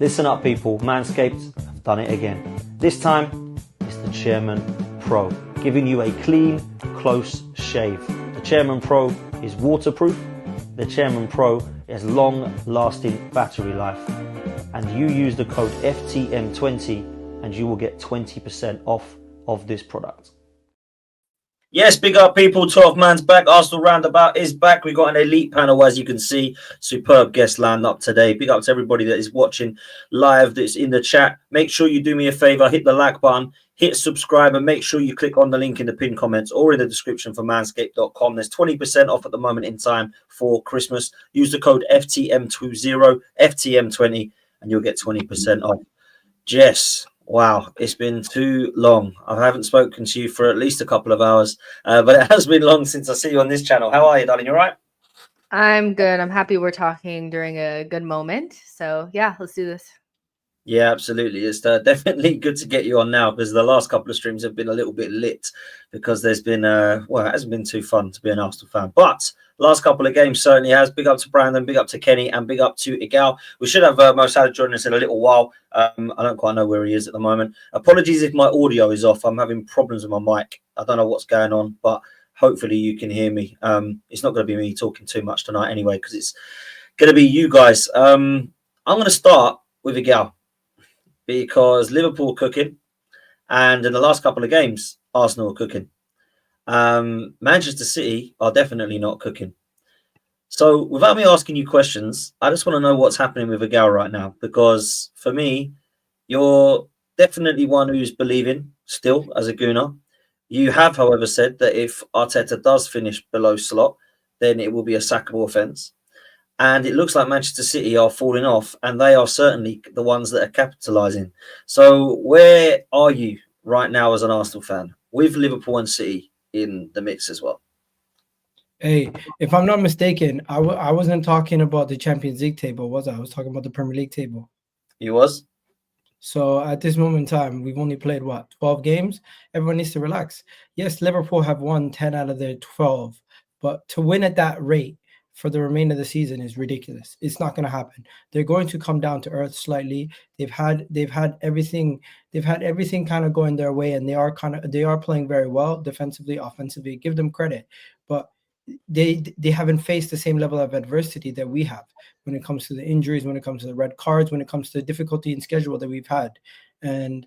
Listen up, people. Manscaped have done it again. This time, it's the Chairman Pro, giving you a clean, close shave. The Chairman Pro is waterproof. The Chairman Pro has long-lasting battery life. And you use the code FTM20 and you will get 20% off of this product. Yes, big up, people. 12 man's back. Arsenal Roundabout is back. We've got an elite panel, as you can see. Superb guest lined up today. Big up to everybody that is watching live, that's in the chat. Make sure you do me a favor, hit the like button, hit subscribe, and make sure you click on the link in the pinned comments or in the description for manscaped.com. There's 20% off at the moment in time for Christmas. Use the code FTM20, FTM20, and you'll get 20% off. Jess. Wow, it's been too long. I haven't spoken to you for at least a couple of hours, but it has been long since I see you on this channel. How are you, darling? You all right? I'm good. I'm happy we're talking during a good moment. So, yeah, let's do this. Yeah, absolutely. It's definitely good to get you on now because the last couple of streams have been a little bit lit because there's been, well, it hasn't been too fun to be an Arsenal fan. But last couple of games certainly has. Big up to Brandon, big up to Kenny, and big up to Igal. We should have Mo Salah joining us in a little while. I don't quite know where he is at the moment. Apologies if my audio is off. I'm having problems with my mic. I don't know what's going on, but hopefully you can hear me. It's not going to be me talking too much tonight anyway because it's going to be you guys. I'm going to start with Igal, because Liverpool are cooking, and in the last couple of games, Arsenal are cooking. Manchester City are definitely not cooking. So without me asking you questions, I just want to know what's happening with Igal right now, because for me, you're definitely one who's believing still as a Gooner. You have, however, said that if Arteta does finish below slot, then it will be a sackable offence. And it looks like Manchester City are falling off, and they are certainly the ones that are capitalising. So where are you right now as an Arsenal fan, with Liverpool and City in the mix as well? Hey, if I'm not mistaken, I wasn't talking about the Champions League table, was I? I was talking about the Premier League table. You was? So at this moment in time, we've only played, 12 games? Everyone needs to relax. Yes, Liverpool have won 10 out of their 12, but to win at that rate for the remainder of the season is ridiculous. It's not going to happen. They're going to come down to earth slightly. They've had everything kind of going their way, and they are playing very well defensively, offensively. Give them credit, but they haven't faced the same level of adversity that we have when it comes to the injuries, when it comes to the red cards, when it comes to the difficulty in schedule that we've had. And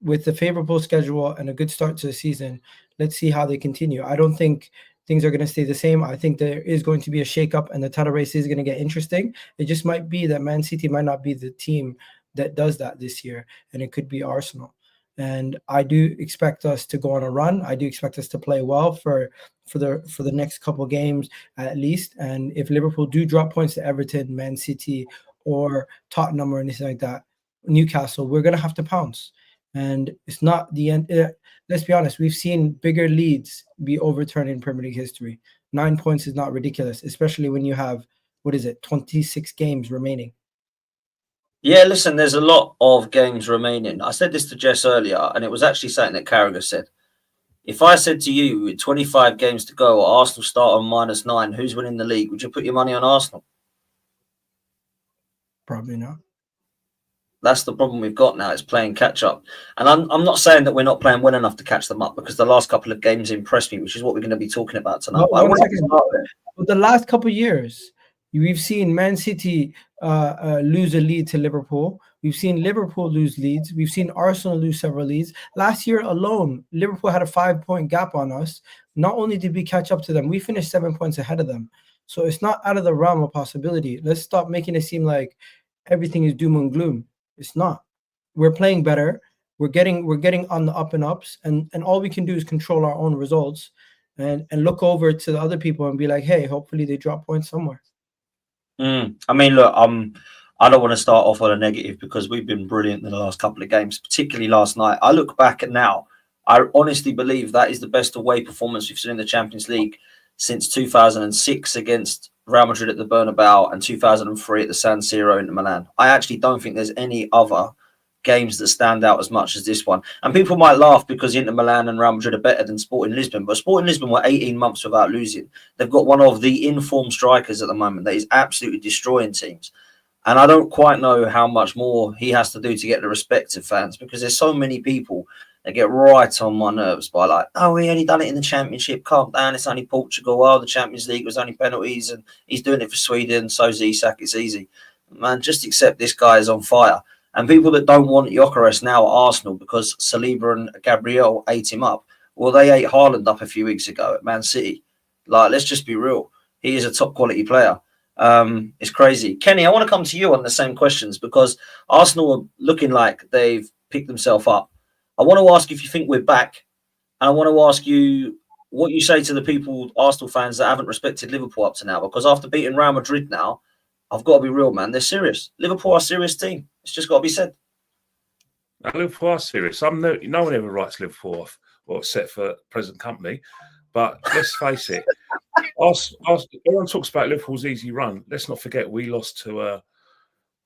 with the favorable schedule and a good start to the season, let's see how they continue. I don't think things are going to stay the same. I think there is going to be a shakeup, and the title race is going to get interesting. It just might be that Man City might not be the team that does that this year, and it could be Arsenal. And I do expect us to go on a run. I do expect us to play well for the next couple of games at least. And if Liverpool do drop points to Everton, Man City, or Tottenham or anything like that, Newcastle, we're going to have to pounce. And it's not the end. Let's be honest. We've seen bigger leads be overturned in Premier League history. 9 points is not ridiculous, especially when you have, 26 games remaining. Yeah, listen, there's a lot of games remaining. I said this to Jess earlier, and it was actually something that Carragher said. If I said to you, with 25 games to go, Arsenal start on -9, who's winning the league? Would you put your money on Arsenal? Probably not. That's the problem we've got now. It's playing catch up. And I'm not saying that we're not playing well enough to catch them up, because the last couple of games impressed me, which is what we're going to be talking about tonight. The last couple of years, we've seen Man City lose a lead to Liverpool. We've seen Liverpool lose leads. We've seen Arsenal lose several leads. Last year alone, Liverpool had a 5-point gap on us. Not only did we catch up to them, we finished 7 points ahead of them. So it's not out of the realm of possibility. Let's stop making it seem like everything is doom and gloom. It's not. We're playing better. We're getting on the up and ups, and all we can do is control our own results and look over to the other people and be like, hey, hopefully they drop points somewhere. I mean, look, I don't want to start off on a negative, because we've been brilliant in the last couple of games, particularly last night. I look back at now, I honestly believe that is the best away performance we've seen in the Champions League since 2006 against Real Madrid at the Bernabeu and 2003 at the San Siro in Milan. I actually don't think there's any other games that stand out as much as this one. And people might laugh because Inter Milan and Real Madrid are better than Sporting Lisbon, but Sporting Lisbon were 18 months without losing. They've got one of the informed strikers at the moment that is absolutely destroying teams. And I don't quite know how much more he has to do to get the respect of fans, because there's so many people that get right on my nerves by like, oh, he only done it in the Championship. Calm down. It's only Portugal. Oh, the Champions League was only penalties, and he's doing it for Sweden. So's Isak. It's easy. Man, just accept this guy is on fire. And people that don't want Gyokeres now at Arsenal because Saliba and Gabriel ate him up. Well, they ate Haaland up a few weeks ago at Man City. Like, let's just be real. He is a top quality player. It's crazy. Kenny, I want to come to you on the same questions, because Arsenal are looking like they've picked themselves up. I want to ask if you think we're back. And I want to ask you what you say to the people, Arsenal fans, that haven't respected Liverpool up to now. Because after beating Real Madrid now, I've got to be real, man. They're serious. Liverpool are a serious team. It's just got to be said. Liverpool are serious. No one ever writes Liverpool off, or except for present company. But let's face it, everyone talks about Liverpool's easy run. Let's not forget we lost to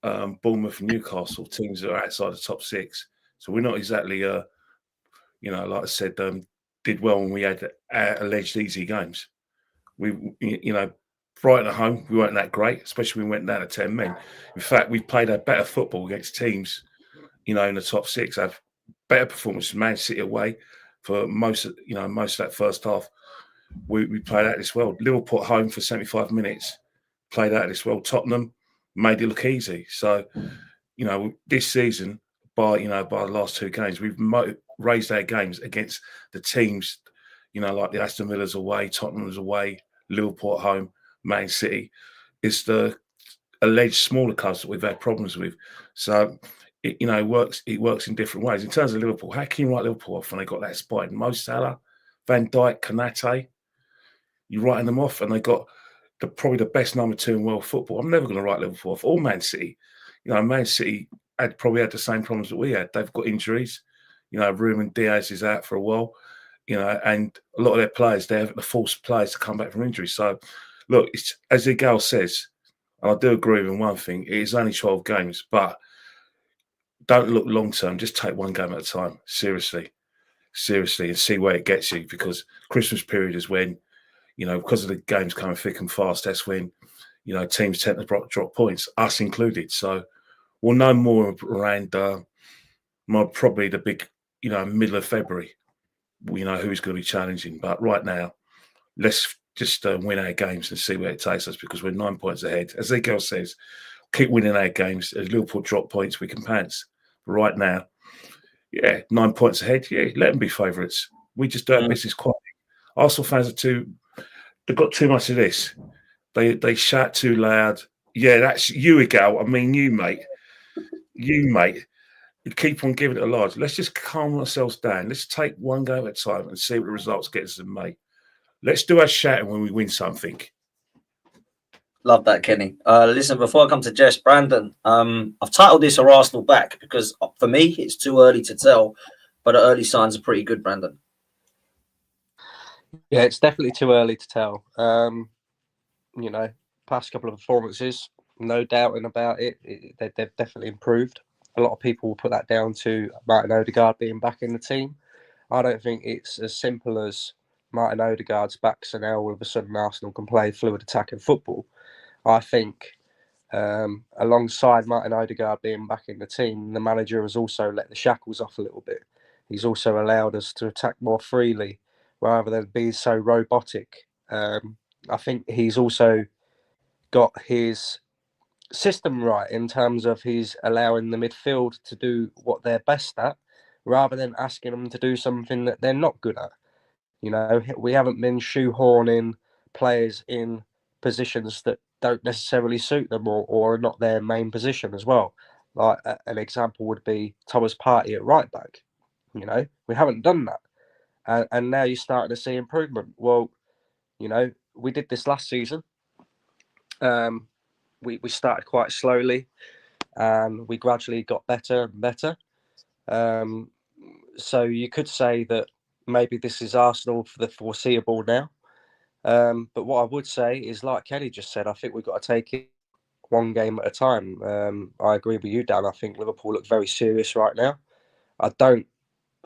Bournemouth and Newcastle, teams that are outside the top six. So we're not exactly, like I said, did well when we had alleged easy games. Brighton at home, we weren't that great, especially when we went down to 10 men. In fact, we played a better football against teams, in the top six. Have better performance than Man City away for most of that first half. We played out this well. Liverpool at home for 75 minutes, played out this well. Tottenham made it look easy. So, this season, by the last two games, we've raised our games against the teams, like the Aston Villas away, Tottenham's away, Liverpool at home, Man City. It's the alleged smaller clubs that we've had problems with. So, it works in different ways. In terms of Liverpool, how can you write Liverpool off when they got that spot in Mo Salah, Van Dijk, Konate? You're writing them off, and they got probably the best number two in world football. I'm never going to write Liverpool off. Or Man City. Man City probably had the same problems that we had. They've got injuries. Ruben Diaz is out for a while. And a lot of their players, they have the forced players to come back from injury. So, look, it's, as Igal says, and I do agree with him one thing, it is only 12 games, but don't look long term. Just take one game at a time, seriously, and see where it gets you. Because Christmas period is when, because of the games coming thick and fast, that's when, teams tend to drop points, us included. So we'll know more around probably the big, middle of February. Who's going to be challenging. But right now, let's just win our games and see where it takes us, because we're 9 points ahead. As the girl says, keep winning our games. As Liverpool drop points, we can pants. But right now, 9 points ahead. Yeah, let them be favourites. We just do our business quietly. Arsenal fans they've got too much of this. They shout too loud. Yeah, that's you, Igal. I mean, you, mate. You keep on giving it a large. Let's just calm ourselves down. Let's take one game at a time and see what the results get us, mate. Let's do our shouting when we win something. Love that, Kenny. Listen, before I come to Jess, Brandon, I've titled this "Are Arsenal Back?" because for me, it's too early to tell, but the early signs are pretty good, Brandon. Yeah, it's definitely too early to tell. Past couple of performances, no doubting about it. They've definitely improved. A lot of people will put that down to Martin Odegaard being back in the team. I don't think it's as simple as Martin Odegaard's back, so now all of a sudden Arsenal can play fluid attacking football. I think alongside Martin Odegaard being back in the team, the manager has also let the shackles off a little bit. He's also allowed us to attack more freely rather than be so robotic. I think he's also got his system right in terms of he's allowing the midfield to do what they're best at rather than asking them to do something that they're not good at. We haven't been shoehorning players in positions that don't necessarily suit them or are not their main position as well. Like an example would be Thomas Partey at right back. We haven't done that. And now you're starting to see improvement. Well, we did this last season. We started quite slowly and we gradually got better and better. So you could say that maybe this is Arsenal for the foreseeable now. But what I would say is, like Kenny just said, I think we've got to take it one game at a time. I agree with you, Dan. I think Liverpool look very serious right now. I don't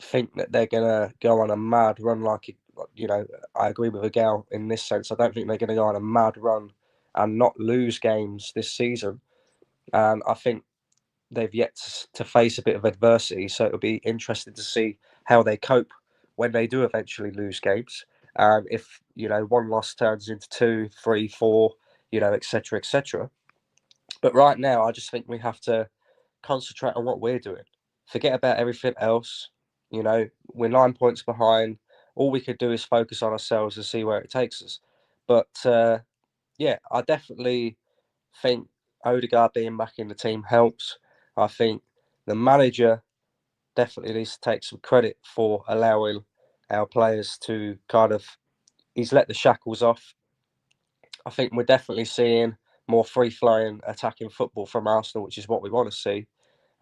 think that they're going to go on a mad run I agree with Igal in this sense. I don't think they're going to go on a mad run and not lose games this season. And I think they've yet to face a bit of adversity. So it'll be interesting to see how they cope when they do eventually lose games. If, one loss turns into 2, 3, 4, etc., etc. But right now, I just think we have to concentrate on what we're doing. Forget about everything else. We're 9 points behind. All we could do is focus on ourselves and see where it takes us. But I definitely think Odegaard being back in the team helps. I think the manager definitely needs to take some credit for allowing our players to he's let the shackles off. I think we're definitely seeing more free-flowing attacking football from Arsenal, which is what we want to see.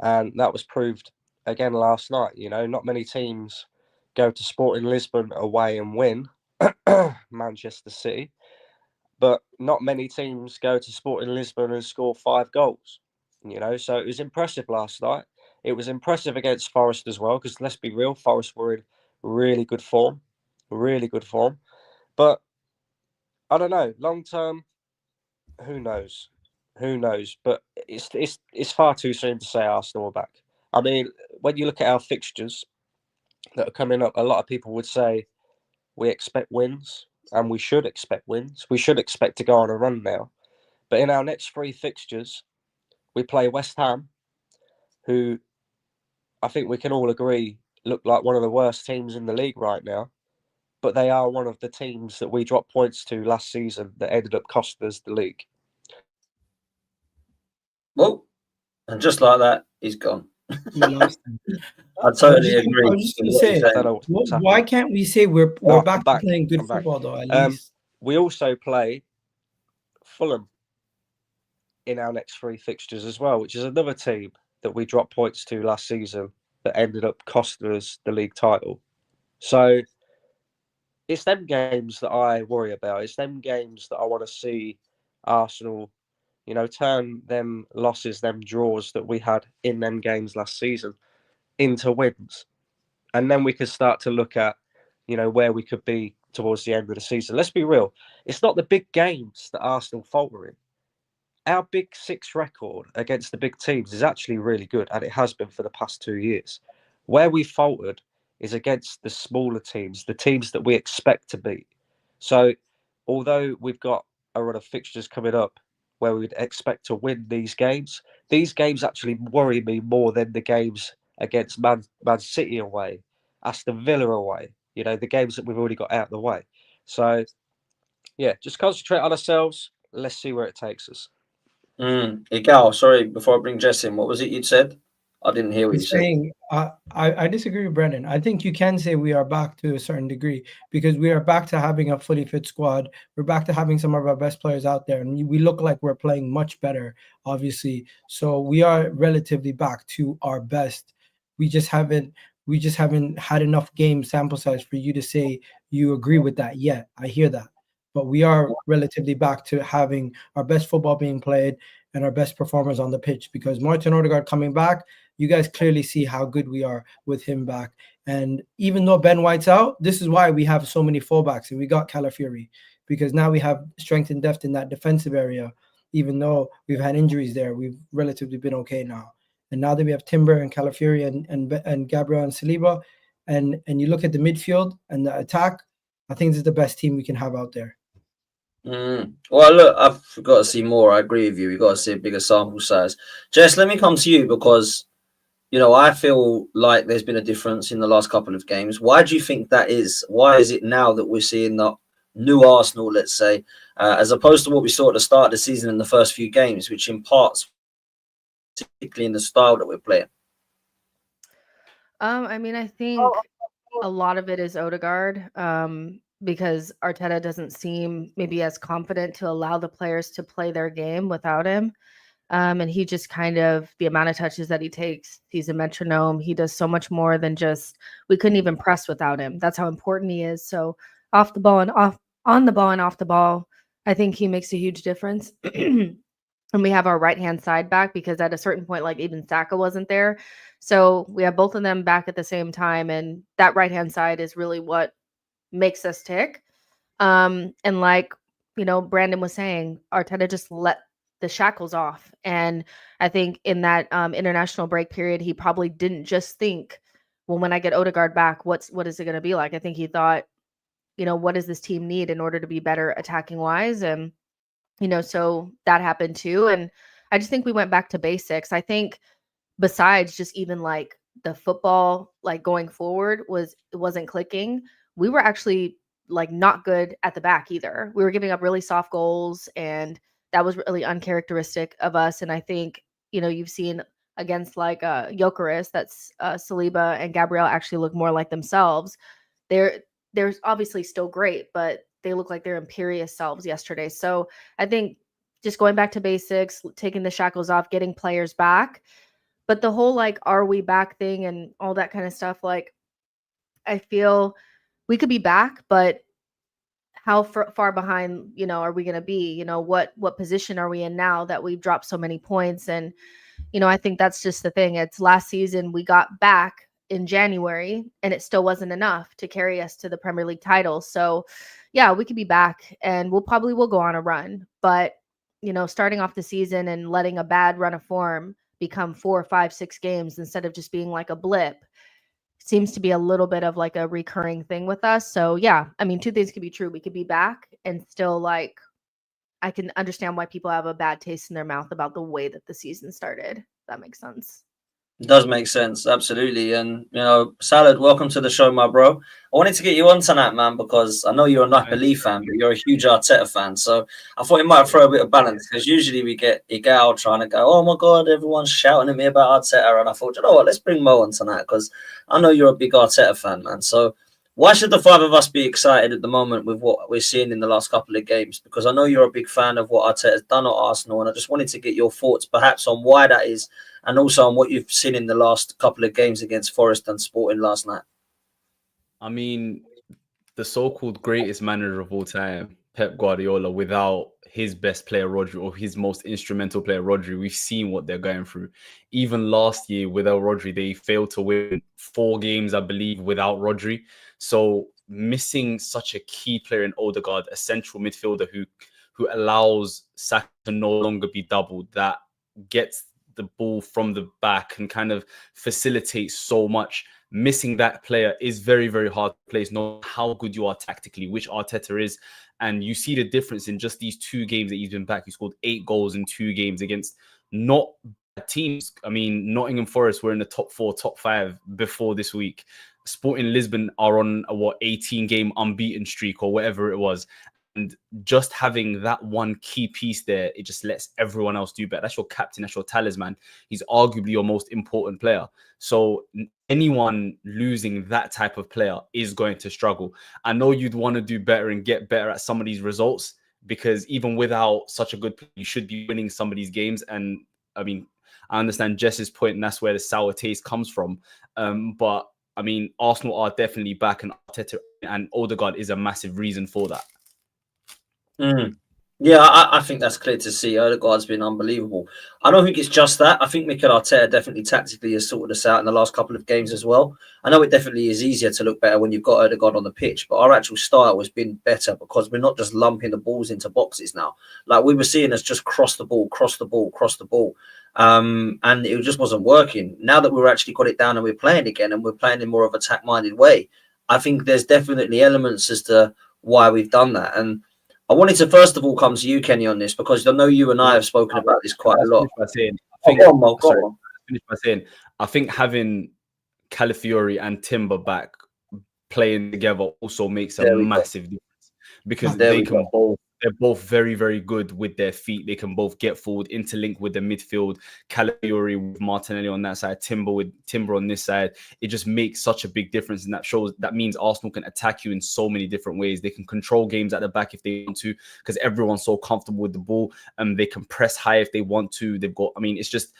And that was proved again last night. Not many teams go to Sporting Lisbon away and win, Manchester City. But not many teams go to Sporting Lisbon and score 5 goals. So it was impressive last night. It was impressive against Forest as well, because let's be real, Forest were in really good form. But I don't know, long term, who knows? But it's far too soon to say Arsenal are back. I mean, when you look at our fixtures that are coming up, a lot of people would say we expect wins, and we should expect wins. We should expect to go on a run now. But in our next 3 fixtures, we play West Ham, who I think we can all agree look like one of the worst teams in the league right now. But they are one of the teams that we dropped points to last season that ended up costing us the league. Well, and just like that, he's gone. We lost him. I totally I agree. was just with gonna what say, you're saying. why can't we say we're back to playing good football though? At least we also play Fulham in our next 3 fixtures as well, which is another team that we dropped points to last season that ended up costing us the league title. So it's them games that I worry about. It's them games that I want to see Arsenal, turn them losses, them draws that we had in them games last season into wins. And then we could start to look at, where we could be towards the end of the season. Let's be real. It's not the big games that Arsenal falter in. Our Big 6 record against the big teams is actually really good, and it has been for the past 2 years. Where we faltered is against the smaller teams, the teams that we expect to beat. So, although we've got a run of fixtures coming up where we'd expect to win these games actually worry me more than the games against Man City away, Aston Villa away, the games that we've already got out of the way. So, just concentrate on ourselves. Let's see where it takes us. Igal, sorry, before I bring Jess in, what was it you'd said? I didn't hear what you said. I disagree with Brendan. I think you can say we are back to a certain degree because we are back to having a fully fit squad. We're back to having some of our best players out there, and we look like we're playing much better, obviously. So we are relatively back to our best. We just haven't had enough game sample size for you to say you agree with that yet. I hear that. But we are relatively back to having our best football being played and our best performers on the pitch because Martin Odegaard coming back, you guys clearly see how good we are with him back. And even though Ben White's out, this is why we have so many fullbacks and we got Calafiori because now we have strength and depth in that defensive area. Even though we've had injuries there, we've relatively been okay now. And now that we have Timber and Calafiori and Gabriel and Saliba, and you look at the midfield and the attack, I think this is the best team we can have out there. Well, look, I've got to see more. I agree with you. We've got to see a bigger sample size. Jess, let me come to you because, I feel like there's been a difference in the last couple of games. Why do you think that is? Why is it now that we're seeing the new Arsenal, let's say, as opposed to what we saw at the start of the season in the first few games, which in parts, particularly in the style that we're playing? I think a lot of it is Odegaard. Because Arteta doesn't seem maybe as confident to allow the players to play their game without him. And he just the amount of touches that he takes, he's a metronome. He does so much more than we couldn't even press without him. That's how important he is. So off the ball and on the ball and off the ball, I think he makes a huge difference. And we have our right-hand side back because at a certain point, like even Saka wasn't there. So we have both of them back at the same time. And that right-hand side is really what makes us tick. And like, Brandon was saying, Arteta just let the shackles off. And I think in that international break period, he probably didn't just think, well, when I get Odegaard back, what is it going to be like? I think he thought, what does this team need in order to be better attacking wise? And, so that happened too. And I just think we went back to basics. I think besides just even like the football, like going forward it wasn't clicking. We were actually like not good at the back either. We were giving up really soft goals, and that was really uncharacteristic of us. And I think, you've seen against like Gyokeres, that's Saliba and Gabriel actually look more like themselves. They're obviously still great, but they look like their imperious selves yesterday. So I think just going back to basics, taking the shackles off, getting players back. But the whole like, are we back thing and all that kind of stuff, like, I feel we could be back, but how far behind, are we going to be? What position are we in now that we've dropped so many points? And, I think that's just the thing. It's last season we got back in January and it still wasn't enough to carry us to the Premier League title. So yeah, we could be back and we'll go on a run. But, starting off the season and letting a bad run of form become 4, 5, 6 games instead of just being like a blip seems to be a little bit of like a recurring thing with us. So yeah, I mean, two things could be true. We could be back and still like, I can understand why people have a bad taste in their mouth about the way that the season started. That makes sense. It does make sense, absolutely. And Salad, welcome to the show, my bro. I wanted to get you on tonight, man, because I know you're a Napoli fan, but you're a huge Arteta fan. So I thought it might throw a bit of balance, because usually we get Igal trying to go, oh my God, everyone's shouting at me about Arteta. And I thought, you know what, let's bring Mo on tonight, because I know you're a big Arteta fan, man. So why should the five of us be excited at the moment with what we're seeing in the last couple of games? Because I know you're a big fan of what Arteta's done at Arsenal, and I just wanted to get your thoughts perhaps on why that is, and also on what you've seen in the last couple of games against Forest and Sporting last night. I mean, the so-called greatest manager of all time, Pep Guardiola, without his best player, Rodri, or his most instrumental player, Rodri, we've seen what they're going through. Even last year, without Rodri, they failed to win 4 games, I believe, without Rodri. So missing such a key player in Odegaard, a central midfielder who allows Saka to no longer be doubled, that gets the ball from the back and kind of facilitates so much. Missing that player is very, very hard to place, no matter how good you are tactically, which Arteta is. And you see the difference in just these 2 games that he's been back. He scored 8 goals in 2 games against not bad teams. I mean, Nottingham Forest were in the top 4, top 5 before this week. Sporting Lisbon are on a 18-game unbeaten streak or whatever it was. And just having that one key piece there, it just lets everyone else do better. That's your captain, that's your talisman. He's arguably your most important player. So anyone losing that type of player is going to struggle. I know you'd want to do better and get better at some of these results, because even without such a good player, you should be winning some of these games. And I mean, I understand Jess's point, and that's where the sour taste comes from. But I mean, Arsenal are definitely back, and Arteta and Odegaard is a massive reason for that. Yeah, I think that's clear to see. Odegaard's been unbelievable. I don't think it's just that. I think Mikel Arteta definitely tactically has sorted us out in the last couple of games as well. I know it definitely is easier to look better when you've got Odegaard on the pitch, but our actual style has been better because we're not just lumping the balls into boxes now. Like we were seeing us just cross the ball. And it just wasn't working. Now that we've actually got it down and we're playing again, and we're playing in more of a attack-minded way, I think there's definitely elements as to why we've done that. And I wanted to first of all come to you, Kenny, on this, because I know you and I have spoken about this quite a lot. I think having Calafiori and Timber back playing together also makes a massive difference, because they're both very, very good with their feet. They can both get forward, interlink with the midfield. Calafiori with Martinelli on that side, Timber on this side. It just makes such a big difference, and that means Arsenal can attack you in so many different ways. They can control games at the back if they want to, because everyone's so comfortable with the ball. They can press high if they want to. It's just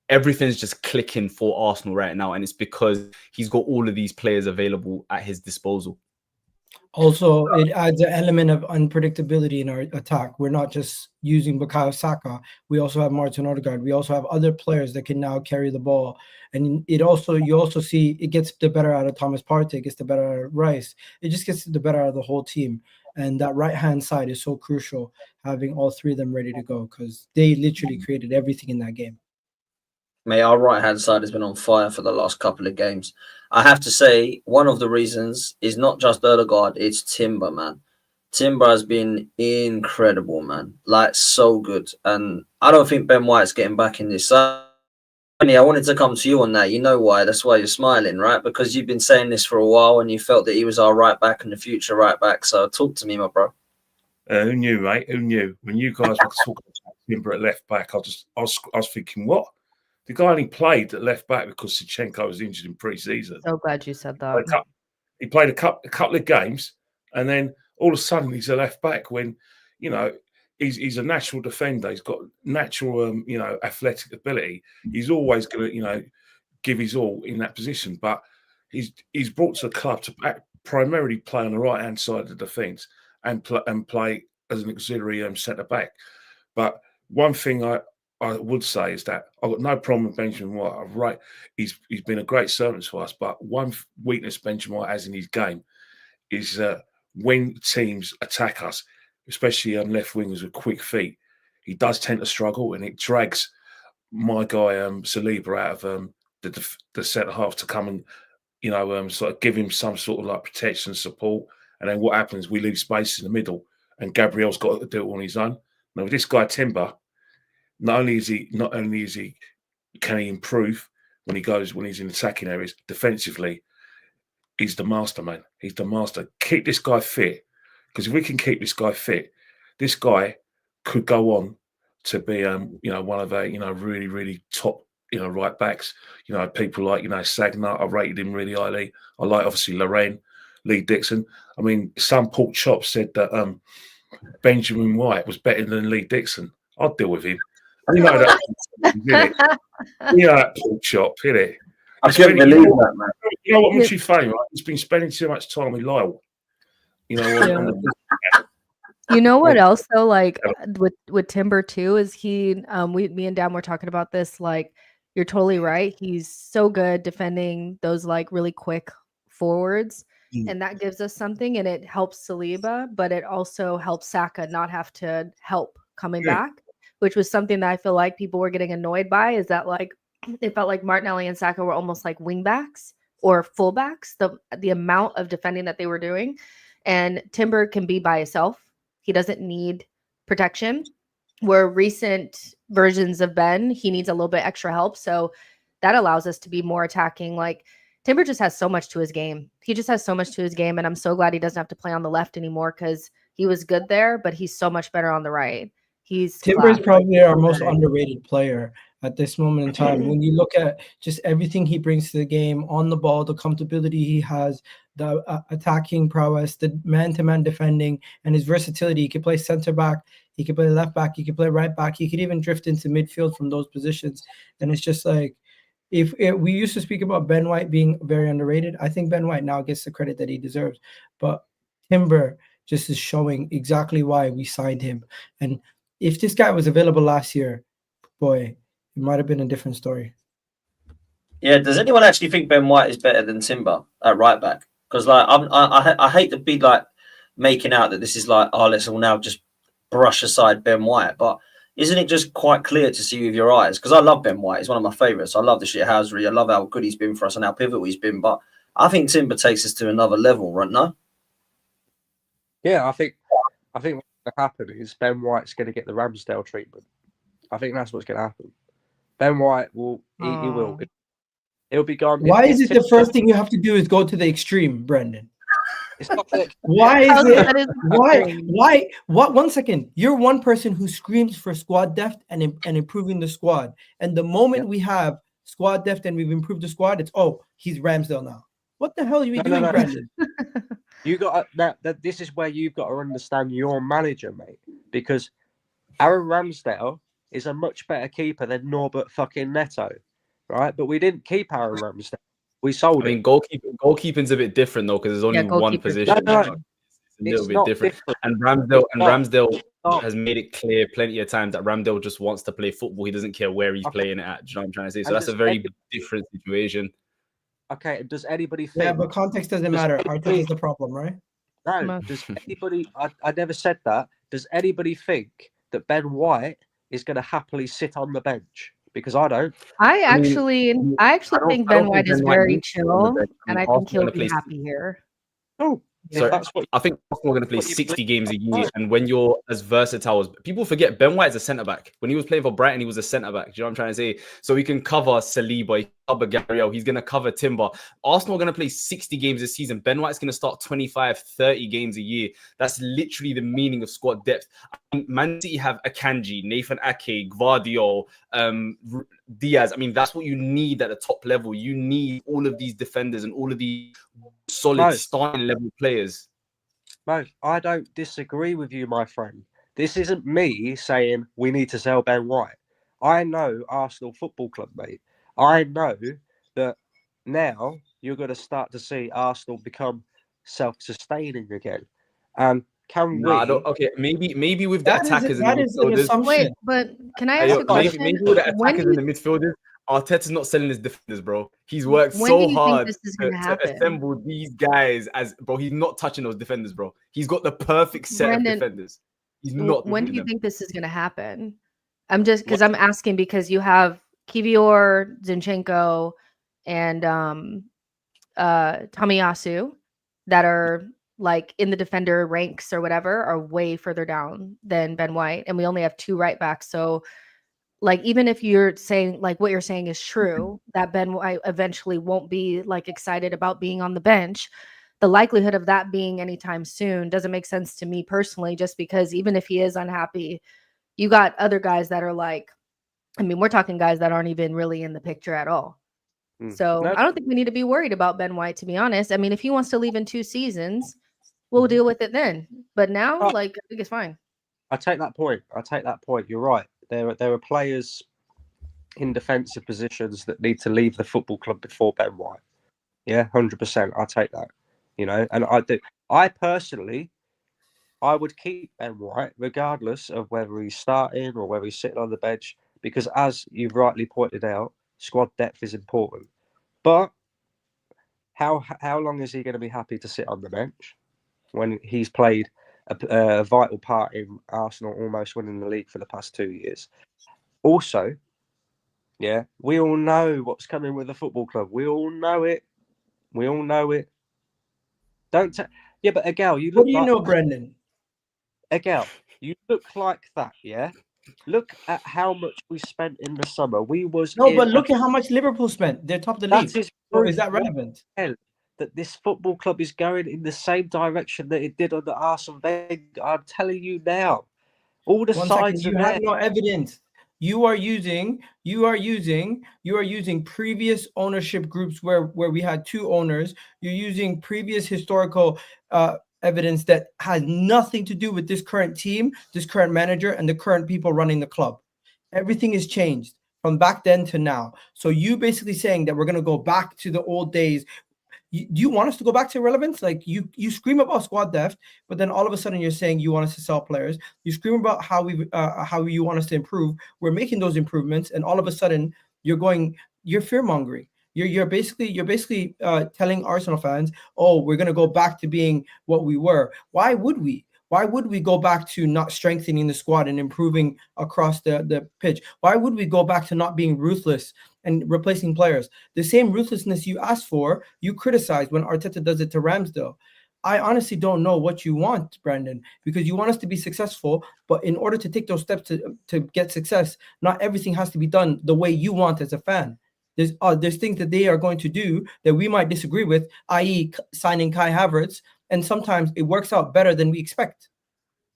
everything's just clicking for Arsenal right now, and it's because he's got all of these players available at his disposal. Also, it adds an element of unpredictability in our attack. We're not just using Bukayo Saka. We also have Martin Odegaard. We also have other players that can now carry the ball. And you also see it gets the better out of Thomas Partey, gets the better out of Rice. It just gets the better out of the whole team. And that right-hand side is so crucial, having all three of them ready to go, because they literally created everything in that game. Mate, our right-hand side has been on fire for the last couple of games. I have to say, one of the reasons is not just Odegaard, it's Timber, man. Timber has been incredible, man. Like, so good. And I don't think Ben White's getting back in this. I wanted to come to you on that. You know why? That's why you're smiling, right? Because you've been saying this for a while and you felt that he was our right back and the future right back. So talk to me, my bro. Who knew, mate? Who knew? When you guys were talking about Timber at left back, I was thinking, what? The guy only played at left back because Zinchenko was injured in pre-season. So glad you said that. He played a couple of games, and then all of a sudden he's a left back when, you know, he's a natural defender. He's got natural, athletic ability. He's always going to, give his all in that position. But he's brought to the club to primarily play on the right-hand side of the defence and play as an auxiliary centre back. But one thing I would say is that I've got no problem with Benjamin White. Right, he's been a great servant to us, but one weakness Benjamin White has in his game is when teams attack us, especially on left wingers with quick feet, he does tend to struggle, and it drags my guy Saliba out of the centre half to come and sort of give him some sort of like protection support. And then what happens? We leave space in the middle, and Gabriel's got to do it on his own. Now with this guy Timber, not only can he improve when he's in attacking areas, defensively, he's the master, man. He's the master. Keep this guy fit, because if we can keep this guy fit, this guy could go on to be one of our really, really top right backs. People like Sagna. I rated him really highly. I like obviously Lorraine, Lee Dixon. I mean, some pork chop said that Benjamin White was better than Lee Dixon. I'd deal with him. You know that, that pork chop, innit? I can't believe that, man. You know what makes you funny, right? He's been spending too much time with Lyle. You know what else though? Like with Timber too, is me and Dan were talking about this. Like, you're totally right. He's so good defending those like really quick forwards. And that gives us something, and it helps Saliba, but it also helps Saka not have to help coming back, which was something that I feel like people were getting annoyed by, is that like it felt like Martinelli and Saka were almost like wing backs or fullbacks, the amount of defending that they were doing. And Timber can be by himself. He doesn't need protection. Where recent versions of Ben, he needs a little bit extra help. So that allows us to be more attacking. Like, Timber just has so much to his game. He just has so much to his game. And I'm so glad he doesn't have to play on the left anymore, because he was good there, but he's so much better on the right. Timber is probably our most underrated player at this moment in time. When you look at just everything he brings to the game on the ball, the comfortability he has, the attacking prowess, the man-to-man defending, and his versatility. He can play center back, he can play left back, he can play right back, he could even drift into midfield from those positions. And it's just like, if we used to speak about Ben White being very underrated, I think Ben White now gets the credit that he deserves. But Timber just is showing exactly why we signed him. And if this guy was available last year, boy, it might have been a different story. Yeah, does anyone actually think Ben White is better than Timber at right back? Because like I hate to be like making out that this is like, oh, let's all now just brush aside Ben White, but isn't it just quite clear to see with your eyes? Because I love Ben White. He's one of my favourites. I love the shithousery. I love how good he's been for us and how pivotal he's been. But I think Timber takes us to another level, right now. Yeah, I think what's going to happen is Ben White's going to get the Ramsdale treatment. I think that's what's going to happen. Ben White will. He will. He'll be gone. Why is it the first thing you have to do is go to the extreme, Brendan? It's not like, why is it? Why? What? 1 second. You're one person who screams for squad depth and improving the squad. And the moment we have squad depth and we've improved the squad, it's he's Ramsdale now. What the hell are you doing, Brendan? You got that. This is where you've got to understand your manager, mate. Because Aaron Ramsdale is a much better keeper than Norbert fucking Neto, right? But we didn't keep Aaron Ramsdale. We sold I mean, it. goalkeeping's a bit different though, because there's only one goalkeeper's position. different. It's a little It's bit not different. different. And Ramsdale not. has made it clear plenty of times that Ramsdale just wants to play football. He doesn't care where he's playing it at. Do you know what I'm trying to say? So And that's a very different situation. Okay, does anybody think? Yeah, but context doesn't matter. Arteta's the problem, right? No. Does anybody? I never said that. Does anybody think that Ben White is going to happily sit on the bench? Because I don't. I actually think Ben White is very chill, and I think he'll be happy here. Oh, so that's what I think Arsenal are going to play 60 games a year, and when you're as versatile as people forget, Ben White's a centre back. When he was playing for Brighton, he was a centre back. Do you know what I'm trying to say? So he can cover Saliba, he can cover Gabriel, he's going to cover Timber. Arsenal are going to play 60 games this season. Ben White's going to start 25, 30 games a year. That's literally the meaning of squad depth. I mean, Man City have Akanji, Nathan Ake, Gvardiol, Diaz. I mean, that's what you need at the top level. You need all of these defenders and all of these solid starting level players. Mo, I don't disagree with you, my friend. This isn't me saying we need to sell Ben White. I know Arsenal Football Club, mate. I know that now you're going to start to see Arsenal become self-sustaining again. Can we? Okay, maybe with the attackers that is an assumption. Wait, but can I ask a question? Maybe with the attackers and the midfielders, Arteta's not selling his defenders, bro. He's worked so hard to assemble these guys as, bro, he's not touching those defenders, bro. He's got the perfect set of defenders. He's not. When do you think this is going to happen? I'm just because I'm asking because you have Kivior, Zinchenko, and Tomiyasu that are like in the defender ranks or whatever are way further down than Ben White, and we only have 2 right backs. So like, even if you're saying like what you're saying is true, that Ben White eventually won't be like excited about being on the bench, the likelihood of that being anytime soon doesn't make sense to me personally, just because even if he is unhappy, you got other guys that are like, I mean, we're talking guys that aren't even really in the picture at all. So I don't think we need to be worried about Ben White, to be honest. I mean, if he wants to leave in 2 seasons, we'll deal with it then. But now, like, I think it's fine. I take that point. You're right. There are players in defensive positions that need to leave the football club before Ben White. Yeah, 100%. I take that. You know, and I do. I personally, I would keep Ben White regardless of whether he's starting or whether he's sitting on the bench, because as you've rightly pointed out, squad depth is important. But how long is he going to be happy to sit on the bench when he's played a vital part in Arsenal almost winning the league for the past 2 years? Also, yeah, we all know what's coming with the football club. We all know it. Yeah, but Agal, you look. What do you know, Brendan? Agal, you look like that. Yeah. Look at how much we spent in the summer. But look at how much Liverpool spent. They're top of the league. Is that relevant? That this football club is going in the same direction that it did under Arsene Wenger. I'm telling you now. All the signs you have no evidence. You are using previous ownership groups where we had 2 owners. You're using previous historical evidence that has nothing to do with this current team, this current manager, and the current people running the club. Everything has changed from back then to now. So you basically saying that we're going to go back to the old days. Do you want us to go back to relevance? Like you scream about squad depth, but then all of a sudden you're saying you want us to sell players. You scream about how you want us to improve. We're making those improvements, and all of a sudden you're fear mongering. You're basically telling Arsenal fans, oh, we're gonna go back to being what we were. Why would we? Why would we go back to not strengthening the squad and improving across the pitch? Why would we go back to not being ruthless and replacing players? The same ruthlessness you asked for, you criticized when Arteta does it to Ramsdale. I honestly don't know what you want, Brandon, because you want us to be successful, but in order to take those steps to get success, not everything has to be done the way you want as a fan. There's things that they are going to do that we might disagree with, i.e. signing Kai Havertz, and sometimes it works out better than we expect.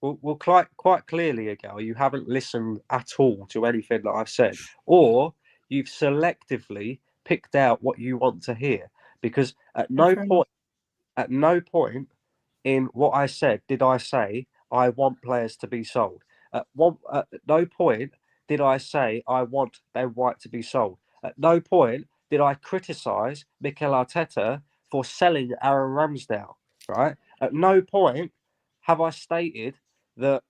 Well, quite clearly, Agal, you haven't listened at all to anything that I've said, or you've selectively picked out what you want to hear, because at no point in what I said did I say I want players to be sold. At no point did I say I want Ben White to be sold. At no point did I criticise Mikel Arteta for selling Aaron Ramsdale, right? At no point have I stated that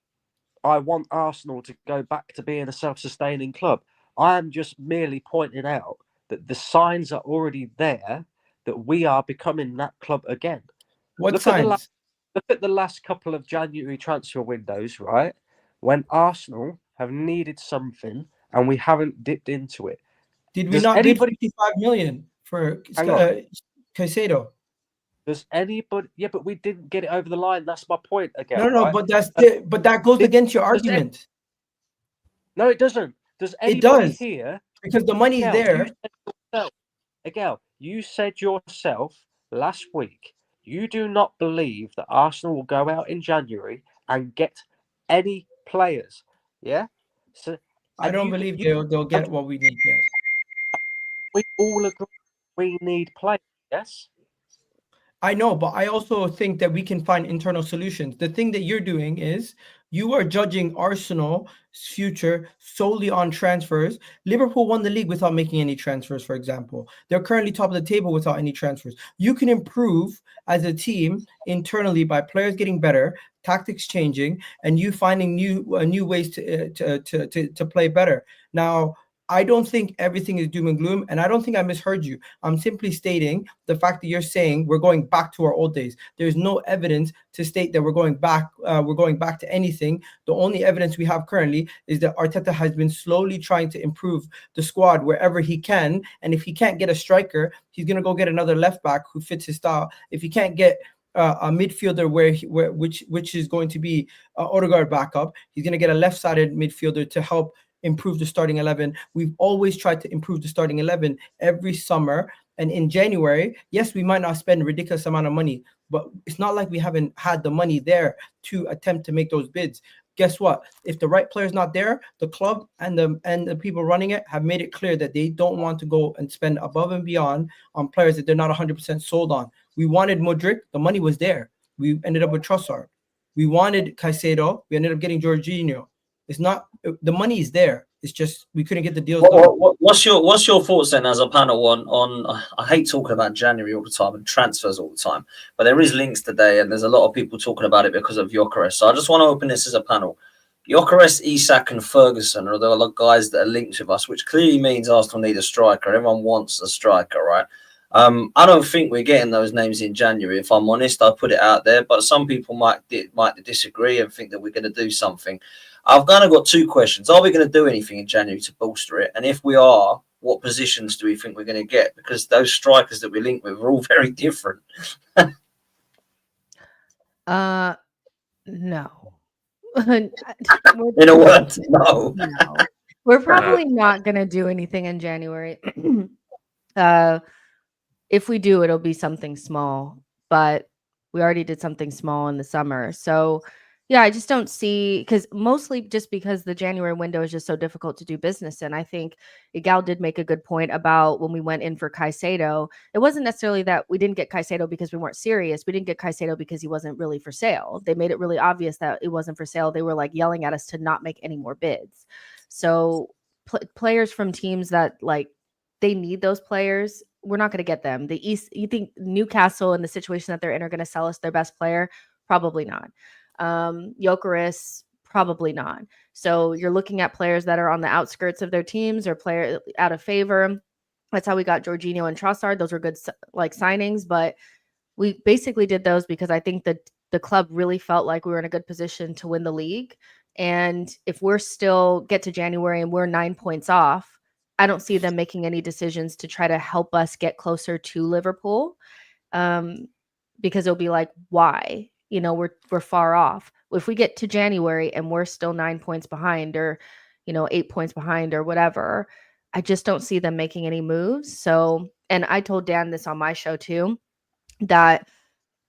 I want Arsenal to go back to being a self-sustaining club. I am just merely pointing out that the signs are already there that we are becoming that club again. What Look signs? Look at the last couple of January transfer windows, right? When Arsenal have needed something and we haven't dipped into it. Did we Does not bid anybody 55 million for hang on? Caicedo? Does anybody? Yeah, but we didn't get it over the line. That's my point again. No, right? but but that goes against your argument. No, it doesn't. Does It anybody does, here? because the money's there. You said yourself last week you do not believe that Arsenal will go out in January and get any players. Yeah. So I don't believe they'll get what we need. Yes. We all agree we need players. Yes. I know, but I also think that we can find internal solutions. The thing that you're doing is you are judging Arsenal's future solely on transfers. Liverpool won the league without making any transfers, for example. They're currently top of the table without any transfers. You can improve as a team internally by players getting better, tactics changing, and you finding new ways to play better. Now, I don't think everything is doom and gloom, and I don't think I misheard you. I'm simply stating the fact that you're saying we're going back to our old days. There's no evidence to state that we're going back to anything. The only evidence we have currently is that Arteta has been slowly trying to improve the squad wherever he can, and if he can't get a striker, he's gonna go get another left back who fits his style. If he can't get a midfielder which is going to be Odegaard backup, he's gonna get a left-sided midfielder to help improve the starting 11. We've always tried to improve the starting 11 every summer. And in January, yes, we might not spend a ridiculous amount of money, but it's not like we haven't had the money there to attempt to make those bids. Guess what? If the right player's not there, the club and the people running it have made it clear that they don't want to go and spend above and beyond on players that they're not 100% sold on. We wanted Modric, the money was there. We ended up with Trossard. We wanted Caicedo, we ended up getting Jorginho. It's not, the money is there. It's just we couldn't get the deals done. What's your thoughts then as a panel on I hate talking about January all the time and transfers all the time, but there is links today and there's a lot of people talking about it because of Gyokeres. So I just want to open this as a panel. Gyokeres, Isak and Ferguson are the guys that are linked with us, which clearly means Arsenal need a striker. Everyone wants a striker, right? I don't think we're getting those names in January. If I'm honest, I put it out there, but some people might disagree and think that we're going to do something. I've kind of got two questions. Are we going to do anything in January to bolster it? And if we are, what positions do we think we're going to get? Because those strikers that we link with are all very different. No. In a word, no. No. We're probably not going to do anything in January. If we do, it'll be something small, but we already did something small in the summer. So yeah, I just don't see, because mostly just because the January window is just so difficult to do business in. I think Igal did make a good point about when we went in for Caicedo. It wasn't necessarily that we didn't get Caicedo because we weren't serious. We didn't get Caicedo because he wasn't really for sale. They made it really obvious that it wasn't for sale. They were like yelling at us to not make any more bids. So players from teams that like they need those players, we're not going to get them. The East, you think Newcastle in the situation that they're in are going to sell us their best player? Probably not. Gyokeres, probably not. So you're looking at players that are on the outskirts of their teams or player out of favor. That's how we got Jorginho and Trossard. Those were good like signings, but we basically did those because I think that the club really felt like we were in a good position to win the league. And if we're still get to January and we're 9 points off, I don't see them making any decisions to try to help us get closer to Liverpool, because it'll be like, why? You know, we're far off. If we get to January and we're still 9 points behind or, 8 points behind or whatever, I just don't see them making any moves. So, and I told Dan this on my show too, that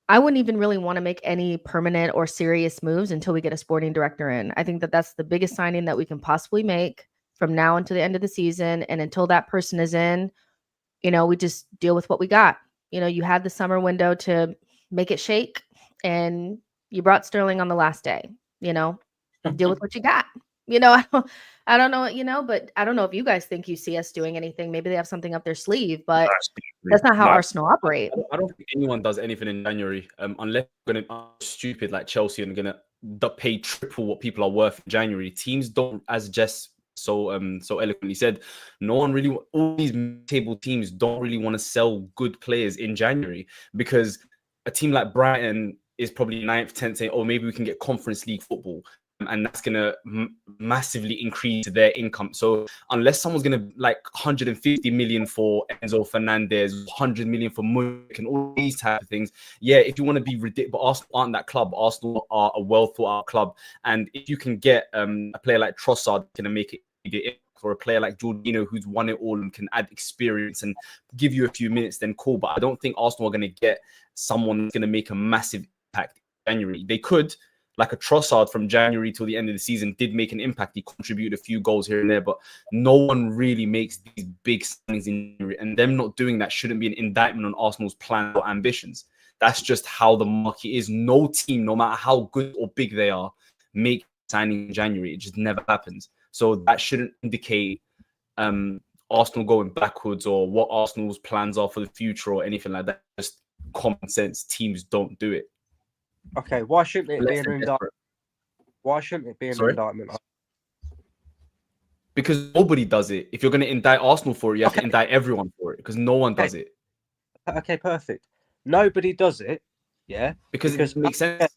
I wouldn't even really want to make any permanent or serious moves until we get a sporting director in. I think that that's the biggest signing that we can possibly make from now until the end of the season. And until that person is in, we just deal with what we got. You had the summer window to make it shake and you brought Sterling on the last day, deal with what you got, I don't know, but I don't know if you guys think you see us doing anything. Maybe they have something up their sleeve, but that's not how Arsenal operate. I don't think anyone does anything in January, unless you're going to stupid like Chelsea and going to pay triple what people are worth in January. Teams don't, as Jess so eloquently said, all these mid-table teams don't really want to sell good players in January, because a team like Brighton is probably 9th, 10th, saying, oh, maybe we can get Conference League football. And that's going to massively increase their income. So unless someone's going to like 150 million for Enzo Fernandez, 100 million for Munich and all these type of things, yeah, if you want to be ridiculous, but Arsenal aren't that club. Arsenal are a well thought out club. And if you can get a player like Trossard going to make it, or a player like Jorginho who's won it all and can add experience and give you a few minutes, then cool. But I don't think Arsenal are going to get someone that's going to make a massive impact in January. They could, like a Trossard from January till the end of the season did make an impact. He contributed a few goals here and there, but no one really makes these big signings in January. And them not doing that shouldn't be an indictment on Arsenal's plans or ambitions. That's just how the market is. No team, no matter how good or big they are, make signing in January. It just never happens. So that shouldn't indicate Arsenal going backwards or what Arsenal's plans are for the future or anything like that. Just common sense. Teams don't do it. Okay, why shouldn't it be an indictment? Why shouldn't it be an indictment? Because nobody does it. If you're going to indict Arsenal for it, you have to indict everyone for it, because no one does it. Okay, perfect. Nobody does it, yeah? Because it makes sense.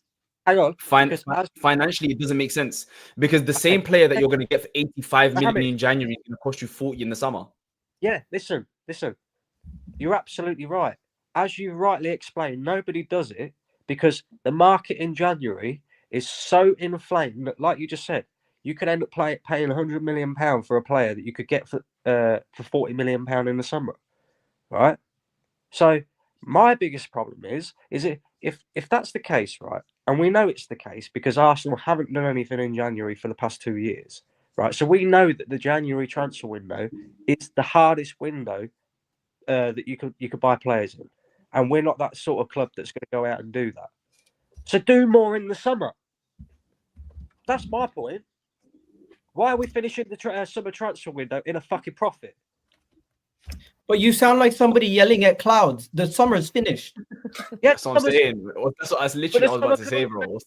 Hang on. Financially, it doesn't make sense, because the same player that you're going to get for 85 million in January is going to cost you 40 in the summer. Yeah, listen. You're absolutely right. As you rightly explained, nobody does it because the market in January is so inflamed that, like you just said, you could end up paying £100 million for a player that you could get for £40 million in the summer, right? So my biggest problem is if that's the case, right, and we know it's the case because Arsenal haven't done anything in January for the past 2 years, right? So we know that the January transfer window is the hardest window that you could buy players in. And we're not that sort of club that's going to go out and do that. So do more in the summer. That's my point. Why are we finishing the summer transfer window in a fucking profit? But you sound like somebody yelling at clouds. The summer's finished. Yeah, that's what I'm saying. That's literally what I was about to say, bro.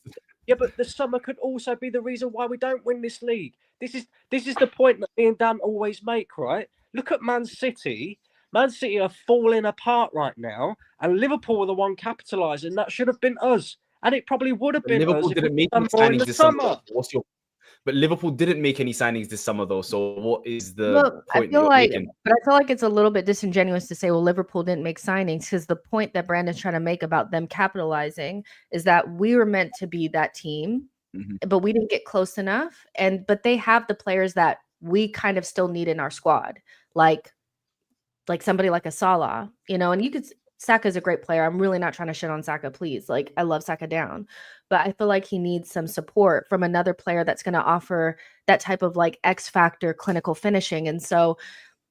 Yeah, but the summer could also be the reason why we don't win this league. This is the point that me and Dan always make, right? Look at Man City. Man City are falling apart right now, and Liverpool were the one capitalising. That should have been us, and it probably would have been Liverpool us. Didn't make any signings this summer. But Liverpool didn't make any signings this summer, though. So what is the point you're making? But I feel like it's a little bit disingenuous to say, well, Liverpool didn't make signings, because the point that Brandon's trying to make about them capitalizing is that we were meant to be that team, but we didn't get close enough. But they have the players that we kind of still need in our squad, like somebody like a Salah, and you could. Saka's a great player. I'm really not trying to shit on Saka, please. Like, I love Saka down, but I feel like he needs some support from another player that's going to offer that type of like X factor clinical finishing. And so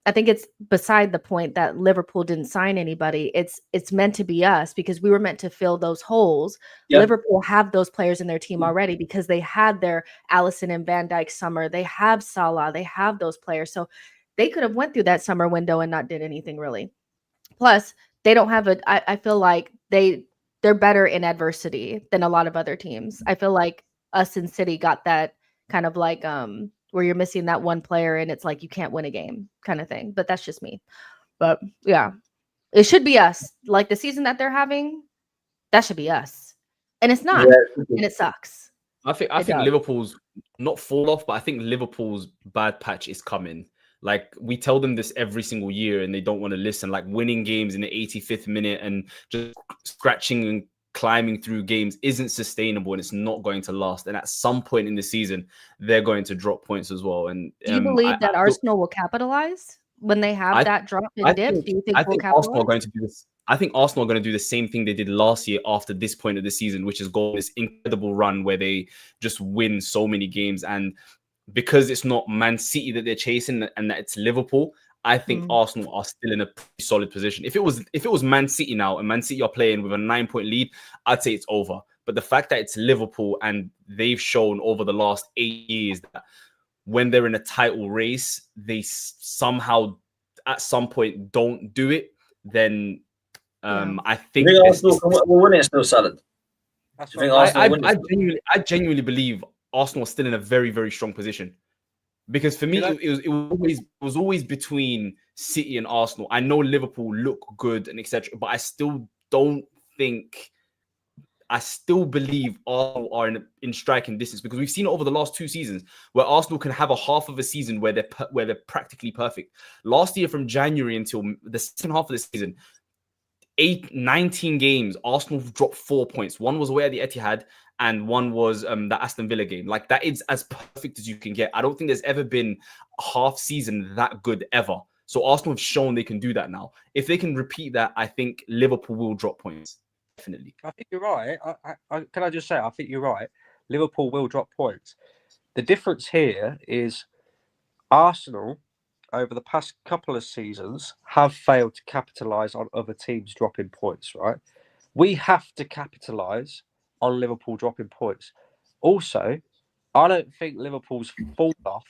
I think it's beside the point that Liverpool didn't sign anybody. It's meant to be us, because we were meant to fill those holes. Yep. Liverpool have those players in their team already, because they had their Alisson and Van Dijk summer. They have Salah. They have those players. So they could have went through that summer window and not did anything really. Plus, they don't have I feel like they're better in adversity than a lot of other teams. I feel like us in City got that kind of like where you're missing that one player and it's like you can't win a game kind of thing. But that's just me. But yeah, it should be us. Like the season that they're having, that should be us. And it's not. And it sucks. I think Liverpool's not fall off, but I think Liverpool's bad patch is coming. Like, we tell them this every single year and they don't want to listen. Like, winning games in the 85th minute and just scratching and climbing through games isn't sustainable, and it's not going to last. And at some point in the season, they're going to drop points as well. And do you believe that Arsenal will capitalize when they have that drop and dip? Do you think we'll capitalize? Arsenal are going to do this. I think Arsenal are going to do the same thing they did last year after this point of the season, which is go on this incredible run where they just win so many games. And because it's not Man City that they're chasing and that it's Liverpool, I think Arsenal are still in a pretty solid position. If it was Man City now and Man City are playing with a 9-point lead, I'd say it's over. But the fact that it's Liverpool and they've shown over the last 8 years that when they're in a title race, they somehow at some point don't do it, then I think Arsenal will win it still, Salad? That's Do you think right. Arsenal will win it? I genuinely believe Arsenal are still in a very, very strong position. Because for me, it was always between City and Arsenal. I know Liverpool look good and etc., but I still believe Arsenal are in striking distance, because we've seen it over the last 2 seasons where Arsenal can have a half of a season where they're practically perfect. Last year, from January until the second half of the season, 19 games, Arsenal dropped 4 points. One was away at the Etihad, and one was the Aston Villa game. Like, that is as perfect as you can get. I don't think there's ever been a half season that good ever. So Arsenal have shown they can do that now. If they can repeat that, I think Liverpool will drop points. Definitely. I think you're right. Can I just say, I think you're right. Liverpool will drop points. The difference here is Arsenal, over the past couple of seasons, have failed to capitalise on other teams dropping points, right? We have to capitalise on Liverpool dropping points. Also, I don't think Liverpool's fall off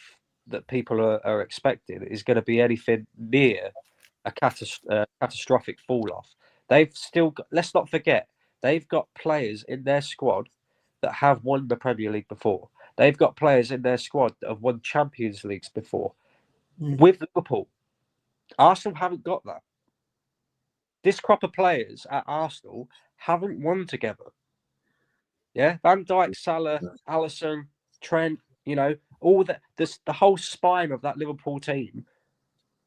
that people are expecting is going to be anything near a catastrophic fall off. They've still got, let's not forget, they've got players in their squad that have won the Premier League before. They've got players in their squad that have won Champions Leagues before. With Liverpool, Arsenal haven't got that. This crop of players at Arsenal haven't won together. Yeah, Van Dijk, Salah, Alisson, Trent, all that. The whole spine of that Liverpool team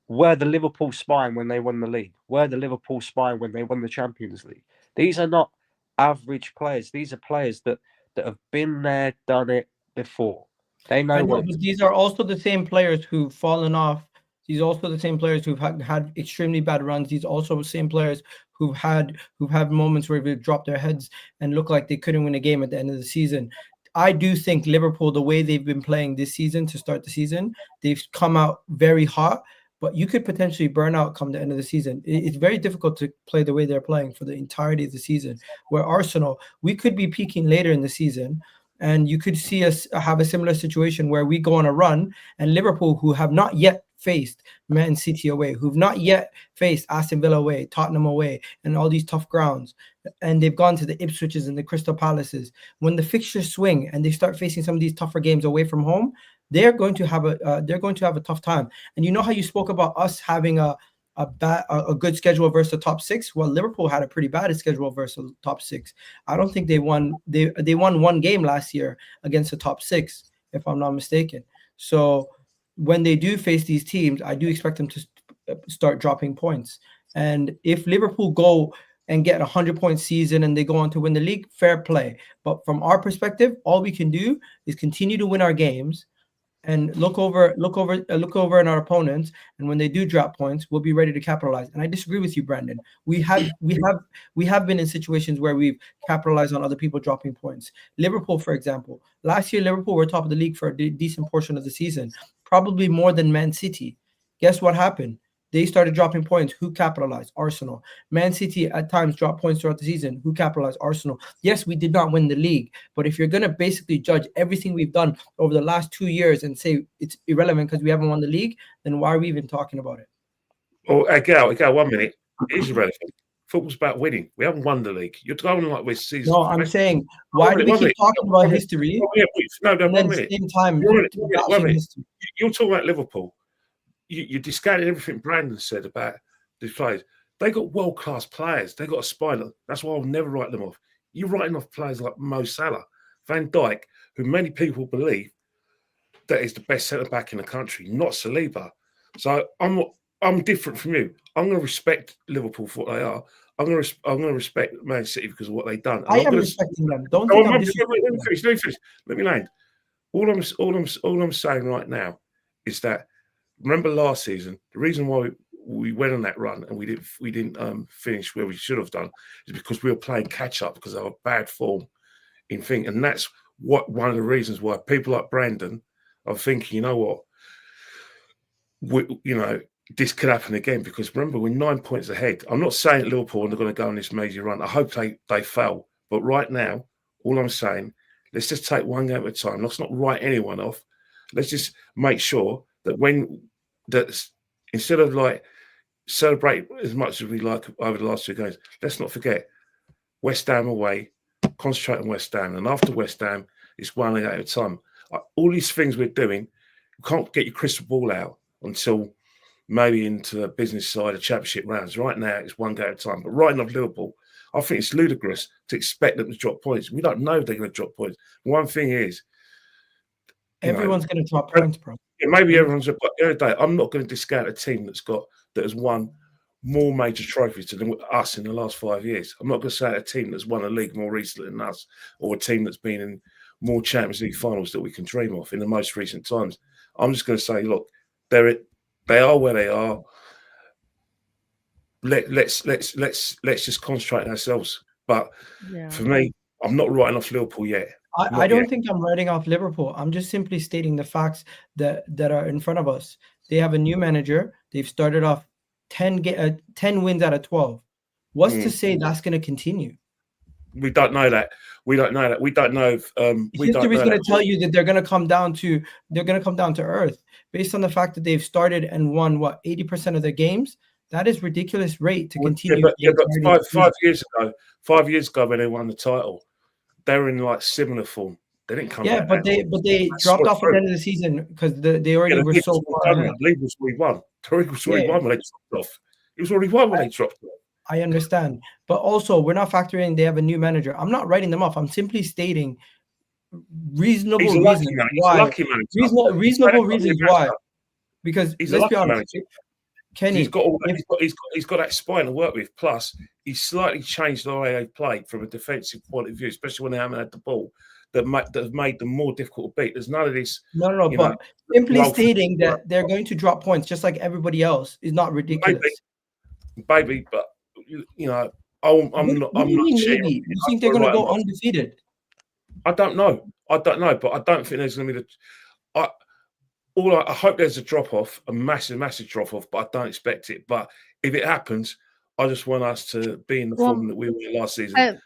were the Liverpool spine when they won the league, were the Liverpool spine when they won the Champions League. These are not average players. These are players that have been there, done it before. They know what. But these are also the same players who've fallen off. These are also the same players who've had extremely bad runs. These are also the same players who've had moments where they've dropped their heads and look like they couldn't win a game at the end of the season. I do think Liverpool, the way they've been playing this season to start the season, they've come out very hot, but you could potentially burn out come the end of the season. It's very difficult to play the way they're playing for the entirety of the season. Where Arsenal, we could be peaking later in the season, and you could see us have a similar situation where we go on a run, and Liverpool, who have not yet faced Man City away, who've not yet faced Aston Villa away, Tottenham away, and all these tough grounds, and they've gone to the Ipswiches and the Crystal Palaces. When the fixtures swing and they start facing some of these tougher games away from home, they're going to have a tough time. And you know how you spoke about us having a good schedule versus the top 6? Well, Liverpool had a pretty bad schedule versus the top 6. I don't think they won. They won one game last year against the top 6, if I'm not mistaken. So when they do face these teams, I do expect them to start dropping points. And if Liverpool go and get a 100-point season and they go on to win the league, fair play. But from our perspective, all we can do is continue to win our games and look over at our opponents, and when they do drop points, we'll be ready to capitalize. And I disagree with you, Brandon. We have been in situations where we've capitalized on other people dropping points. Liverpool, for example, last year Liverpool were top of the league for a decent portion of the season, probably more than Man City. Guess what happened? They started dropping points. Who capitalized? Arsenal. Man City at times dropped points throughout the season. Who capitalized? Arsenal. Yes, we did not win the league, but if you're going to basically judge everything we've done over the last 2 years and say it's irrelevant because we haven't won the league, then why are we even talking about it? Well, Agal, 1 minute. It is irrelevant. Football's about winning. We haven't won the league. You're going like this season. No, I'm saying, why do we keep talking about history? No, 1 minute. At the same time, 1 minute. You're talking about Liverpool. You're discounting everything Brandon said about the players. They got world-class players. They got a spine. That's why I'll never write them off. You're writing off players like Mo Salah, Van Dijk, who many people believe that is the best centre-back in the country, not Saliba. So I'm different from you. I'm going to respect Liverpool for what they are. I'm going to respect Man City because of what they've done. I am respecting them. Don't think I'm let me finish. Let me land. All I'm saying right now is that, remember last season, the reason why we went on that run and we didn't finish where we should have done is because we were playing catch up because of our bad form in thing, and that's one of the reasons why people like Brandon are thinking, you know what, this could happen again. Because remember, we're 9 points ahead. I'm not saying Liverpool are going to go on this major run. I hope they fail, but right now, all I'm saying, let's just take one game at a time. Let's not write anyone off. let's just make sure that instead of like celebrate as much as we like over the last 2 games, let's not forget West Ham away, concentrate on West Ham, and after West Ham, it's 1 game at a time. All these things we're doing, you can't get your crystal ball out until maybe into the business side of championship rounds. Right now, it's 1 game at a time. But writing off Liverpool, I think it's ludicrous to expect them to drop points. We don't know if they're going to drop points. One thing is, everyone's going to drop points, bro. Yeah, maybe everyone's. But the other day, I'm not going to discount a team that has won more major trophies than us in the last 5 years. I'm not going to say a team that's won a league more recently than us, or a team that's been in more Champions League finals that we can dream of in the most recent times. I'm just going to say, look, they are where they are. Let's just concentrate on ourselves. But for me, I'm not writing off Liverpool yet. I don't think I'm writing off Liverpool. I'm just simply stating the facts that are in front of us. They have a new manager. They've started off 10 wins out of 12. What's to say that's going to continue? We don't know that. We don't know. History's going to tell you that they're going to come down to earth based on the fact that they've started and won 80% of their games. That is ridiculous rate to continue. But 5 years ago when they won the title, they were in like similar form. They didn't come. Yeah, but they dropped off at the end of the season because they already were so far ahead. The league was already won. The league was already won when they dropped off. It was already won when they dropped off. I understand, but also we're not factoring they have a new manager. I'm not writing them off. I'm simply stating reasonable reasons why. Reasonable reasons why. Because let's be honest, Kenny, he's got that spine to work with. Plus, he's slightly changed the way they play from a defensive point of view, especially when they haven't had the ball. That have made them more difficult to beat. There's none of this. No. But simply stating that they're going to drop points just like everybody else is not ridiculous. Baby, but I'm not. Maybe you think they're going to go undefeated? I don't know, but I don't think there's going to be I hope there's a drop off, a massive drop off, but I don't expect it. But if it happens, I just want us to be in the form that we were last season.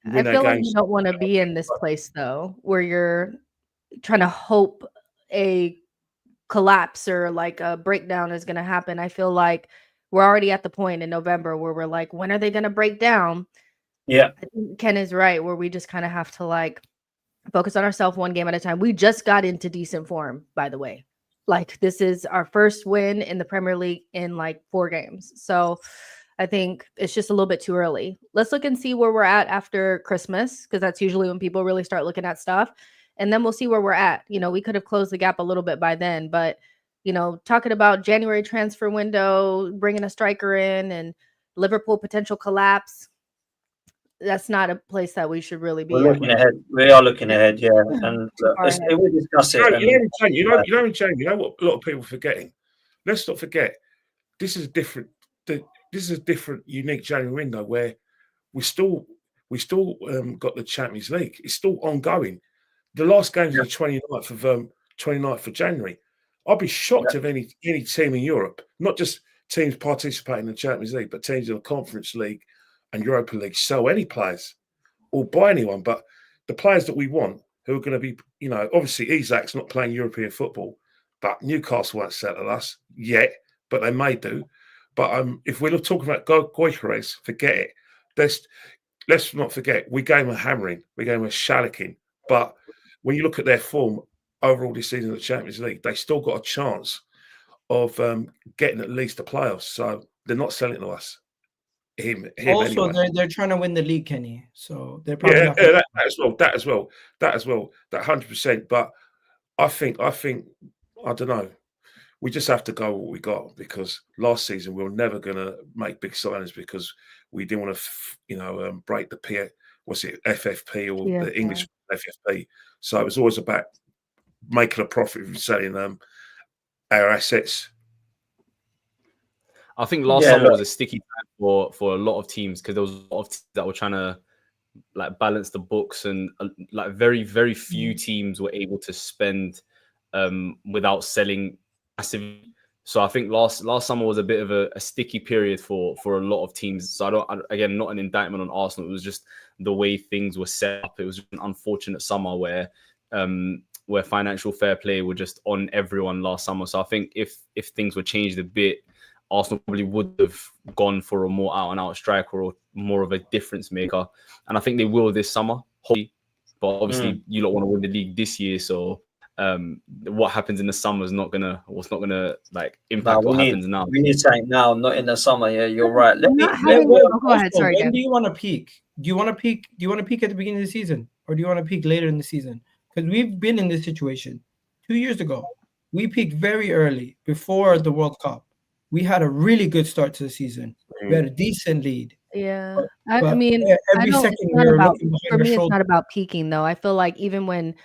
I feel like you don't want to be in this place though, where you're trying to hope a collapse or like a breakdown is going to happen. I feel like we're already at the point in November where we're like, when are they going to break down? Yeah, I think Ken is right, where we just kind of have to like focus on ourselves 1 game at a time. We just got into decent form, by the way. Like this is our first win in the Premier League in like 4 games. So I think it's just a little bit too early. Let's look and see where we're at after Christmas, because that's usually when people really start looking at stuff. And then we'll see where we're at. We could have closed the gap a little bit by then, but talking about January transfer window, bringing a striker in and Liverpool potential collapse, that's not a place that we should really be. We're looking ahead. We are looking ahead, yeah. And we discuss it. You know what a lot of people are forgetting? Let's not forget, this is a different, unique January window where we still got the Champions League. It's still ongoing. The last game is the 29th of January. I'd be shocked if any team in Europe, not just teams participating in the Champions League, but teams in the Conference League and Europa League, sell any players or buy anyone. But the players that we want, who are going to be, obviously Isak's not playing European football, but Newcastle won't settle us yet, but they may do. But if we're talking about Gyokeres, forget it. Let's not forget, we gave them a hammering, we gave them a shallacking. But when you look at their form overall this season of the Champions League, they still got a chance of getting at least the playoffs. So they're not selling to us. Him also, anyway. they're trying to win the league, Kenny. So they're probably that as well, 100%. But I think I don't know. We just have to go with what we got, because last season we were never going to make big signings because we didn't want to, break the FFP or the English FFP. So it was always about making a profit from selling our assets. I think last summer was a sticky time for a lot of teams, because there was a lot of teams that were trying to like balance the books, and like very, very few teams were able to spend without selling massively. So I think last summer was a bit of a sticky period for a lot of teams. So again, not an indictment on Arsenal. It was just the way things were set up. It was an unfortunate summer where where financial fair play were just on everyone last summer. So I think if things were changed a bit, Arsenal probably would have gone for a more out-and-out striker or more of a difference maker. And I think they will this summer, hopefully. But obviously, you don't want to win the league this year, so what happens in the summer is not gonna like impact what happens now. We need something now, not in the summer. Yeah, you're right. Go ahead. Sorry, when Dan. do you want to peak? Do you want to peak? Do you want to peak at the beginning of the season, or do you want to peak later in the season? Because we've been in this situation 2 years ago. We peaked very early before the World Cup. We had a really good start to the season. We had a decent lead. Yeah, But I mean, every I don't, second it's not you're about, looking behind for your me, it's shoulder. not about peaking though. I feel like even when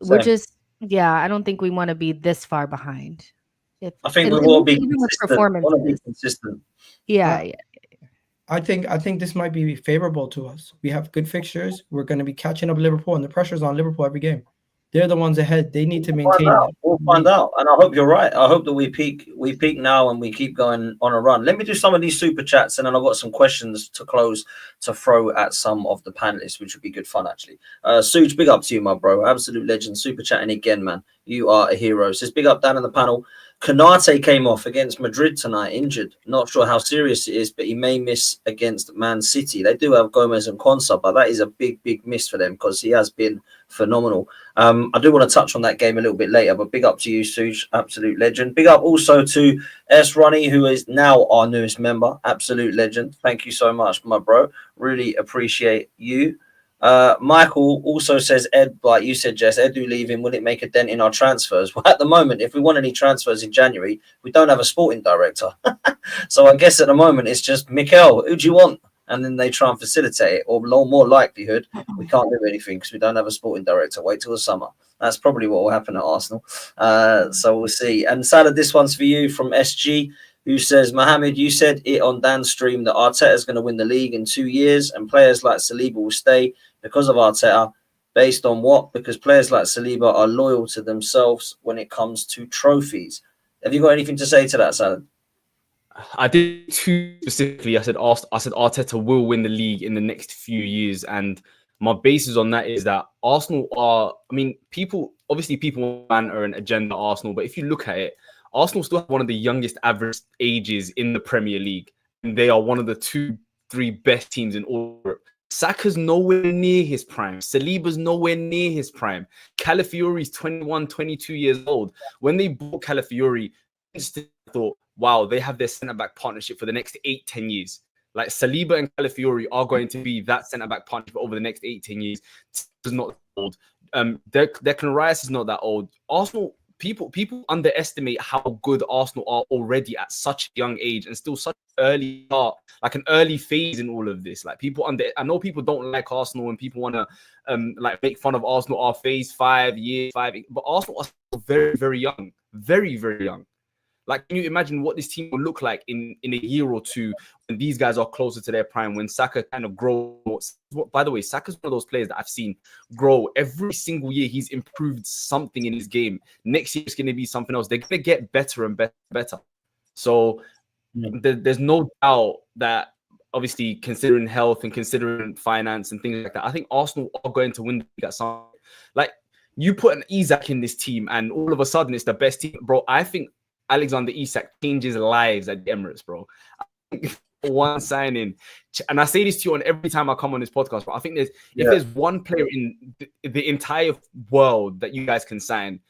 we're Same. just, I don't think we want to be this far behind. I think we want to be even with consistent. Want to be performances. consistent. Yeah. I think this might be favorable to us. We have good fixtures. We're going to be catching up Liverpool, and the pressure's on Liverpool every game. They're the ones ahead. They need to maintain it. We'll find out, and I hope you're right. I hope that we peak now and we keep going on a run. Let me do some of these super chats, and then I've got some questions to close to throw at some of the panelists, which would be good fun actually. Suj, big up to you, my bro. Absolute legend. Super chatting again, man. You are a hero. Says big up down in the panel. Kanate came off against Madrid tonight, injured. Not sure how serious it is, but he may miss against Man City. They do have Gomez and Konsa, but that is a big miss for them because he has been phenomenal. I do want to touch on that game a little bit later, but big up to you, Suj, absolute legend. Big up also to S. Ronnie, who is now our newest member, absolute legend. Thank you so much, my bro. Really appreciate you. Michael also says, Ed, like you said, Jess, Edu leaving, will it make a dent in our transfers? Well, at the moment, if we want any transfers in January, we don't have a sporting director. So I guess at the moment, it's just, Mikel, who do you want? And then they try and facilitate it, or more likelihood, we can't do anything because we don't have a sporting director. Wait till the summer. That's probably what will happen at Arsenal. So we'll see. And Salah, this one's for you from SG, who says, Mohammed, you said it on Dan's stream that Arteta is going to win the league in 2 years and players like Saliba will stay because of Arteta. Based on what? Because players like Saliba are loyal to themselves when it comes to trophies. Have you got anything to say to that, Salah? I did too specifically. I said Arteta will win the league in the next few years, and my basis on that is that Arsenal are. I mean, people banter and agenda Arsenal, but if you look at it, Arsenal still have one of the youngest average ages in the Premier League, and they are one of the 2-3 best teams in all Europe. Saka's nowhere near his prime. Saliba's nowhere near his prime. Calafiori's 21, 22 years old. When they bought Calafiori, I thought, wow, they have their centre-back partnership for the next 8-10 years. Like Saliba and Calafiori are going to be that centre-back partnership over the next 8-10 years. It's not old. Declan Rice is not that old. Arsenal, people underestimate how good Arsenal are already at such a young age and still such early start, like an early phase in all of this. Like I know people don't like Arsenal and people want to like make fun of Arsenal our phase 5 years, but Arsenal are still very, very young, very, very young. Like, can you imagine what this team will look like in a year or two when these guys are closer to their prime, when Saka kind of grows? By the way, Saka's one of those players that I've seen grow every single year. He's improved something in his game. Next year, it's going to be something else. They're going to get better and better. So there's no doubt that, obviously, considering health and considering finance and things like that, I think Arsenal are going to win the league at some point. Like, you put an Isak in this team and all of a sudden it's the best team. Bro, I think Alexander Isak changes lives at the Emirates, bro. One signing, and I say this to you on every time I come on this podcast, bro. I think if there's one player in the entire world that you guys can sign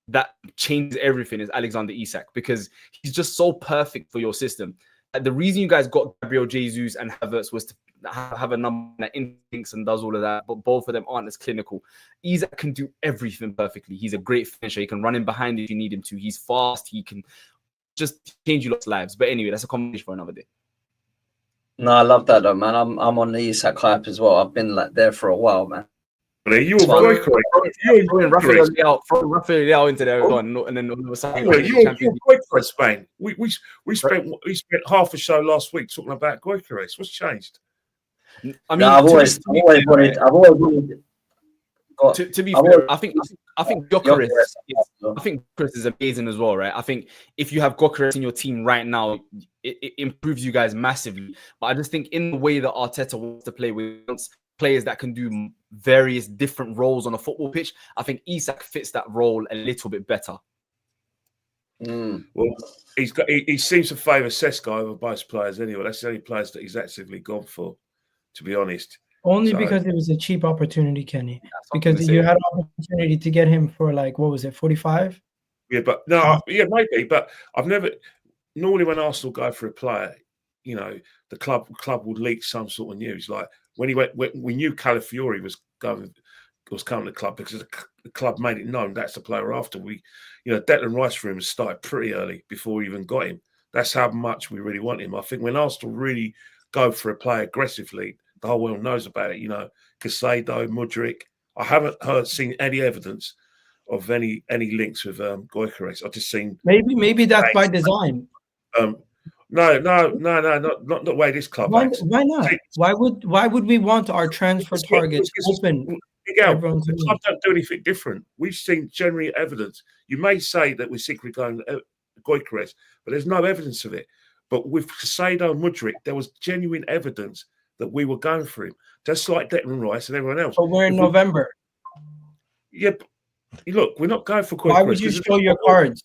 that changes everything, is Alexander Isak, because he's just so perfect for your system. The reason you guys got Gabriel Jesus and Havertz was to have a number that instincts and does all of that, but both of them aren't as clinical. Isak can do everything perfectly. He's a great finisher. He can run in behind if you need him to. He's fast. He can just change your lives. But anyway, that's a conversation for another day. No, I love that though, man. I'm on the Isak hype as well. I've been like there for a while, man. You're Gyokeres. Rafael into there, and then all of a sudden, you're Gyokeres, man. We spent half a show last week talking about Gyokeres. What's changed? I mean, I've always wanted. To be fair, I think Gyokeres is amazing as well, right? I think if you have Gyokeres in your team right now, it improves you guys massively. But I just think in the way that Arteta wants to play with, players that can do various different roles on a football pitch. I think Isak fits that role a little bit better. Well, he seems to favour Sesko over both players anyway. That's the only players that he's actively gone for, to be honest. Only because it was a cheap opportunity, Kenny. Because say. you had an opportunity to get him for like, what was it, 45? Yeah, but no, yeah, maybe. But I've never. Normally, when Arsenal go for a player, you know, the club would leak some sort of news. Like when he went, we knew Calafiori was coming to the club because the club made it known that's the player after. We, you know, Declan Rice for him started pretty early before we even got him. That's how much we really want him. I think when Arsenal really go for a player aggressively, the whole world knows about it. You know, Casado, Mudryk. I haven't seen any evidence of any links with Gyokeres. I've just seen maybe that's by design. No, not the way this club acts. Why not? Why would we want our transfer targets open? Miguel, the club don't do anything different. We've seen genuine evidence. You may say that we're secretly going Gyokeres, but there's no evidence of it. But with Casado and Mudryk, there was genuine evidence that we were going for him, just like Declan Rice and everyone else. But we're in November. Yeah, but look, we're not going for Gyokeres. Why would you show your cards?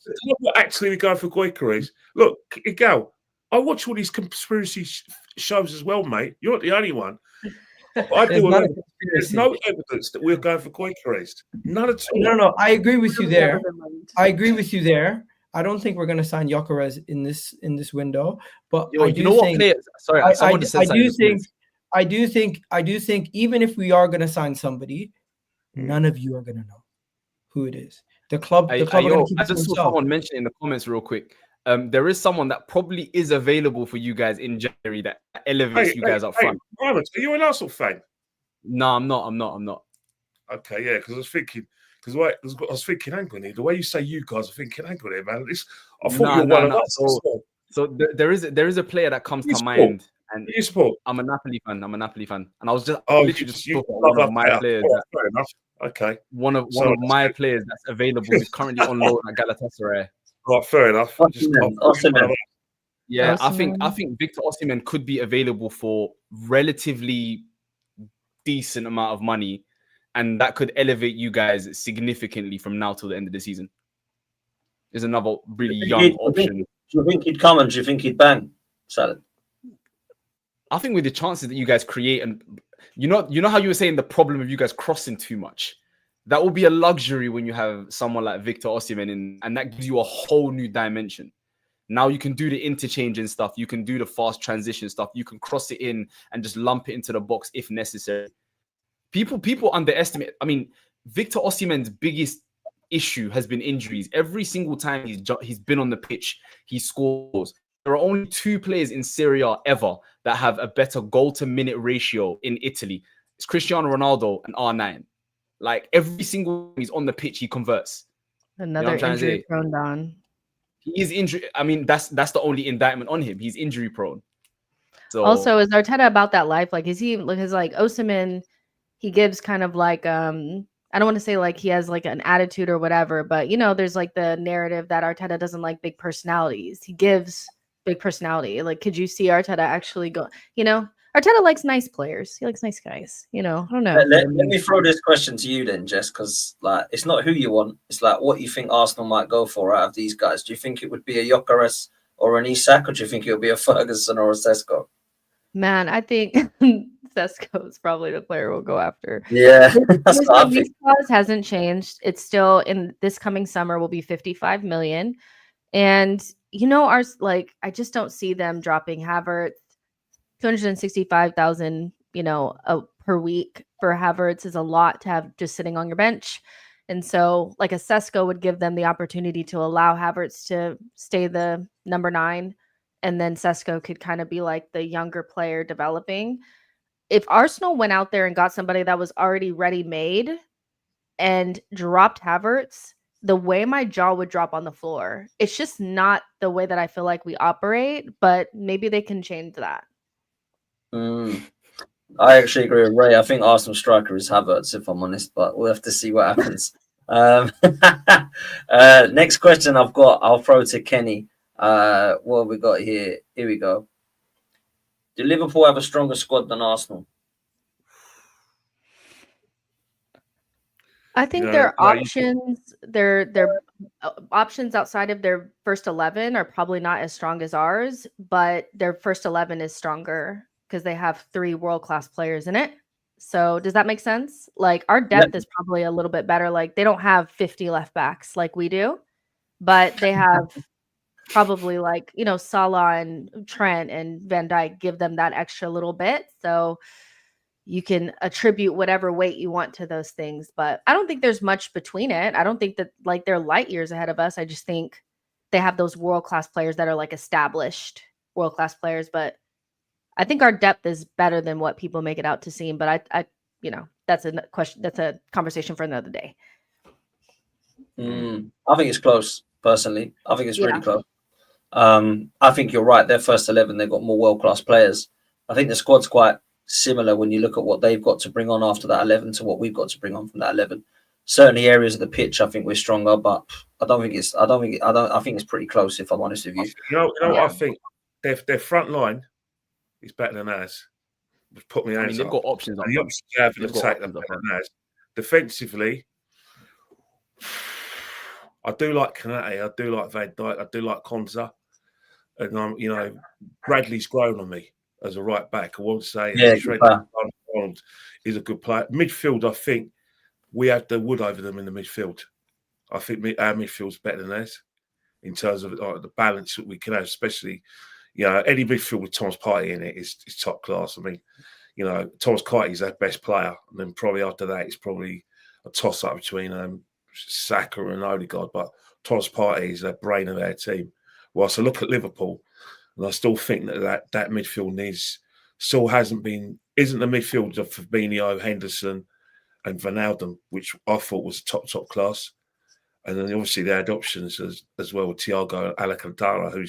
Actually, we go for Gyokeres. Look, Miguel, I watch all these conspiracy shows as well, mate. You're not the only one. There's no evidence that we're going for Gyokeres. None at all. No. I agree with you there. I don't think we're going to sign Gyokeres in this window. But I do think even if we are going to sign somebody, none of you are going to know who it is. The club. I just saw someone mention in the comments real quick. There is someone that probably is available for you guys in January that elevates you guys up front. Robert, are you an Arsenal fan? No, I'm not. Okay, yeah, because I was thinking, hang on here, the way you say you guys, I'm thinking, hang on here, man. I thought you were one of us. So there is a player that comes to mind. And you support? I'm a Napoli fan. And I was just literally just talking about one of my players. Fair enough. Okay. One of my players that's available is currently on loan at Galatasaray. Right, fair enough. Yeah, I think Victor Osimhen could be available for relatively decent amount of money, and that could elevate you guys significantly from now till the end of the season. Is another really young option. Do you think he'd come and do you think he'd bang, Salad? I think with the chances that you guys create, and you know how you were saying the problem of you guys crossing too much, that will be a luxury when you have someone like Victor Osimhen in, and that gives you a whole new dimension. Now you can do the interchange and stuff. You can do the fast transition stuff. You can cross it in and just lump it into the box if necessary. People underestimate. I mean, Victor Osimhen's biggest issue has been injuries. Every single time he's been on the pitch, he scores. There are only 2 players in Serie A ever that have a better goal-to-minute ratio in Italy. It's Cristiano Ronaldo and R9. Like every single time he's on the pitch, he converts. Another injury prone Don. He is injury. I mean, that's the only indictment on him. He's injury prone. So also, is Arteta about that life? Like, is he because like Osimhen, he gives kind of like I don't want to say like he has like an attitude or whatever, but you know, there's like the narrative that Arteta doesn't like big personalities. He gives big personality. Like, could you see Arteta actually go? You know, Arteta likes nice players. He likes nice guys. You know, I don't know. Let me throw this question to you then, Jess, because like it's not who you want. It's like what you think Arsenal might go for out of these guys. Do you think it would be a Gyokeres or an Isak, or do you think it would be a Ferguson or a Sesko? Man, I think Sesko is probably the player we'll go after. Yeah, his release clause hasn't changed. It's still in this coming summer will be 55 million, and you know, I just don't see them dropping Havertz. 265,000, per week for Havertz is a lot to have just sitting on your bench. And so like a Sesko would give them the opportunity to allow Havertz to stay the number 9. And then Sesko could kind of be like the younger player developing. If Arsenal went out there and got somebody that was already ready-made and dropped Havertz, the way my jaw would drop on the floor. It's just not the way that I feel like we operate, but maybe they can change that. I actually agree with Ray. I think Arsenal striker is Havertz, if I'm honest, but we'll have to see what happens. Next question I'll throw to Kenny. What have we got here? Here we go. Do Liverpool have a stronger squad than Arsenal? I think know, their like options, their options outside of their first 11 are probably not as strong as ours, but their first 11 is stronger because they have 3 world-class players in it. So does that make sense? Like our Yeah. depth is probably a little bit better. Like they don't have 50 left backs like we do, but they have probably like, Salah and Trent and Van Dijk give them that extra little bit. So you can attribute whatever weight you want to those things, but I don't think there's much between it. I don't think that like they're light years ahead of us. I just think they have those world-class players that are like established world-class players, but I think our depth is better than what people make it out to seem, but I that's a question, that's a conversation for another day. I think it's close, personally. I think it's really Yeah. close. I think you're right. Their first 11, they've got more world-class players. I think the squad's quite similar when you look at what they've got to bring on after that 11 to what we've got to bring on from that 11. Certainly areas of the pitch, I think we're stronger, but I think it's pretty close, if I'm honest with you. You know what I think? Their front line is better than ours. Put me I hands mean, they've up. got options. And the options they have in They've got attack are options better up than ours. Defensively, I do like Konate, I do like Van Dijk, I do like Konza, and Bradley's grown on me as a right back. I won't say Arnold is a good player. Midfield, I think we have the wood over them in the midfield. I think our midfield's better than theirs in terms of the balance that we can have, especially any midfield with Thomas Partey in it is top class. I mean, Thomas Partey is our best player, and then probably after that it's probably a toss up between Saka and Odegaard, but Thomas Partey is the brain of our team. Whilst I look at Liverpool, and I still think that midfield isn't the midfield of Fabinho, Henderson, and Wijnaldum, which I thought was top class. And then obviously they had options as well with Thiago Alcantara, who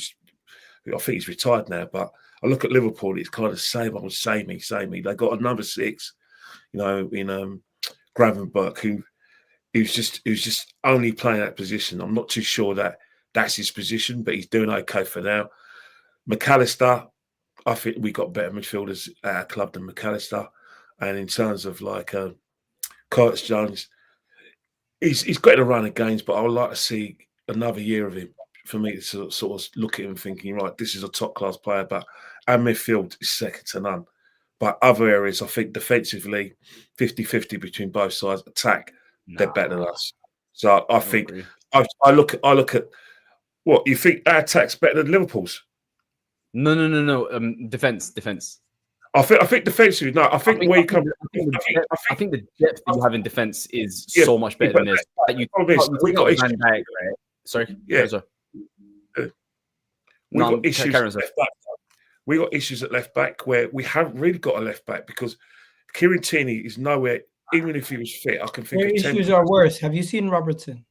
I think he's retired now. But I look at Liverpool, it's kind of same old, samey. They got a number 6, in Gravenberch, who's just only playing that position. I'm not too sure that's his position, but he's doing okay for now. McAllister, I think we got better midfielders at our club than McAllister. And in terms of Curtis Jones, he's got a run of games, but I would like to see another year of him for me to sort of look at him thinking, right, this is a top class player, but our midfield is second to none. But other areas, I think defensively, 50-50 between both sides. Attack, they're better than us. So I think I look at what you think our attack's better than Liverpool's. No. Defense. I think defensively. No, I think where you come. I think the depth that you have in defense is so much better than this. We got issues. Van Dijk, right? Sorry. Yeah. We got issues at left back. We got issues at left back where we haven't really got a left back because Kieran Tierney is nowhere. Even if he was fit, I can think their of issues are worse. Have you seen Robertson?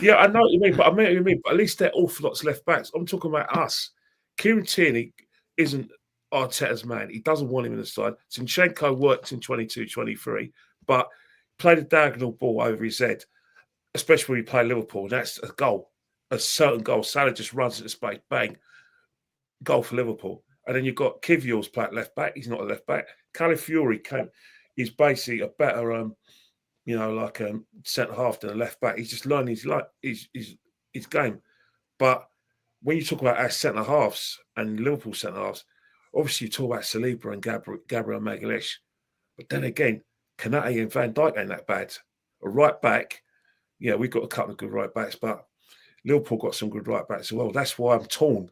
Yeah, I know what you mean, but at least they're orthodox left backs. I'm talking about us. Kieran Tierney isn't Arteta's man. He doesn't want him in the side. Zinchenko works in 22-23, but played a diagonal ball over his head, especially when we play Liverpool. That's a goal, a certain goal. Salah just runs at the space, bang, goal for Liverpool. And then you've got Kivior's playing left back. He's not a left back. Calafiori is basically a better, centre half than a left back. He's just learning his game. But when you talk about our centre halves and Liverpool centre halves, obviously you talk about Saliba and Gabriel Magalhaes. But then again, Konate and Van Dijk ain't that bad. A right back, we've got a couple of good right backs, but Liverpool got some good right backs as well. That's why I'm torn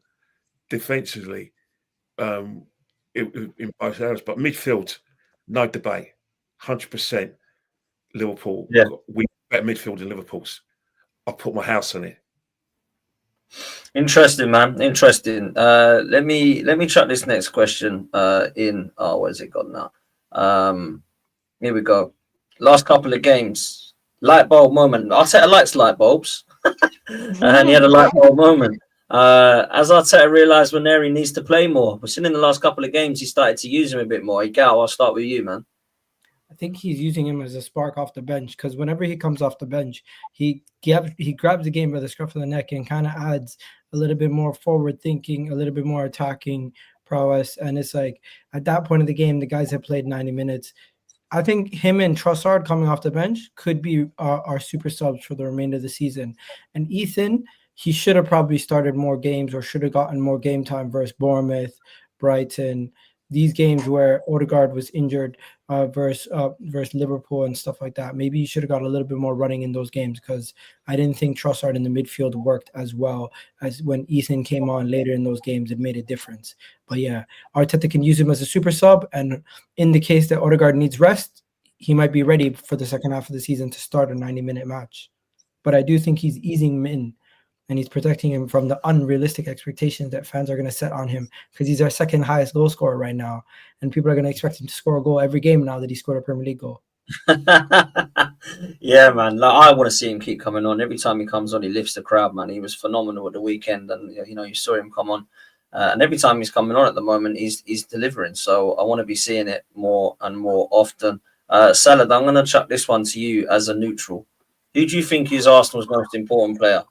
defensively in both areas. But midfield, no debate. 100% Liverpool. Yeah. We better midfield than Liverpool's. I put my house on it. Interesting, man. Interesting. Let me chuck this next question in. Oh, where's it gone now? Here we go. Last couple of games. Light bulb moment. Arteta likes light bulbs. And he had a light bulb moment. As Arteta realised Waneri needs to play more. We've seen in the last couple of games he started to use him a bit more. Gal, I'll start with you, man. I think he's using him as a spark off the bench because whenever he comes off the bench, he grabs the game by the scruff of the neck and kind of adds a little bit more forward thinking, a little bit more attacking prowess. And it's like at that point of the game, the guys have played 90 minutes. I think him and Trossard coming off the bench could be our super subs for the remainder of the season. And Ethan, he should have probably started more games or should have gotten more game time versus Bournemouth, Brighton, these games where Odegaard was injured versus Liverpool and stuff like that. Maybe he should have got a little bit more running in those games because I didn't think Trossard in the midfield worked as well as when Ethan came on later in those games. It made a difference. But yeah, Arteta can use him as a super sub, and in the case that Odegaard needs rest, he might be ready for the second half of the season to start a 90-minute match. But I do think he's easing him in, and he's protecting him from the unrealistic expectations that fans are going to set on him because he's our second highest goal scorer right now, and people are going to expect him to score a goal every game now that he scored a Premier League goal. Yeah, man. Like, I want to see him keep coming on. Every time he comes on, he lifts the crowd, man. He was phenomenal at the weekend, and you saw him come on. And every time he's coming on at the moment, he's delivering. So I want to be seeing it more and more often. Salad, I'm going to chuck this one to you as a neutral. Who do you think is Arsenal's most important player?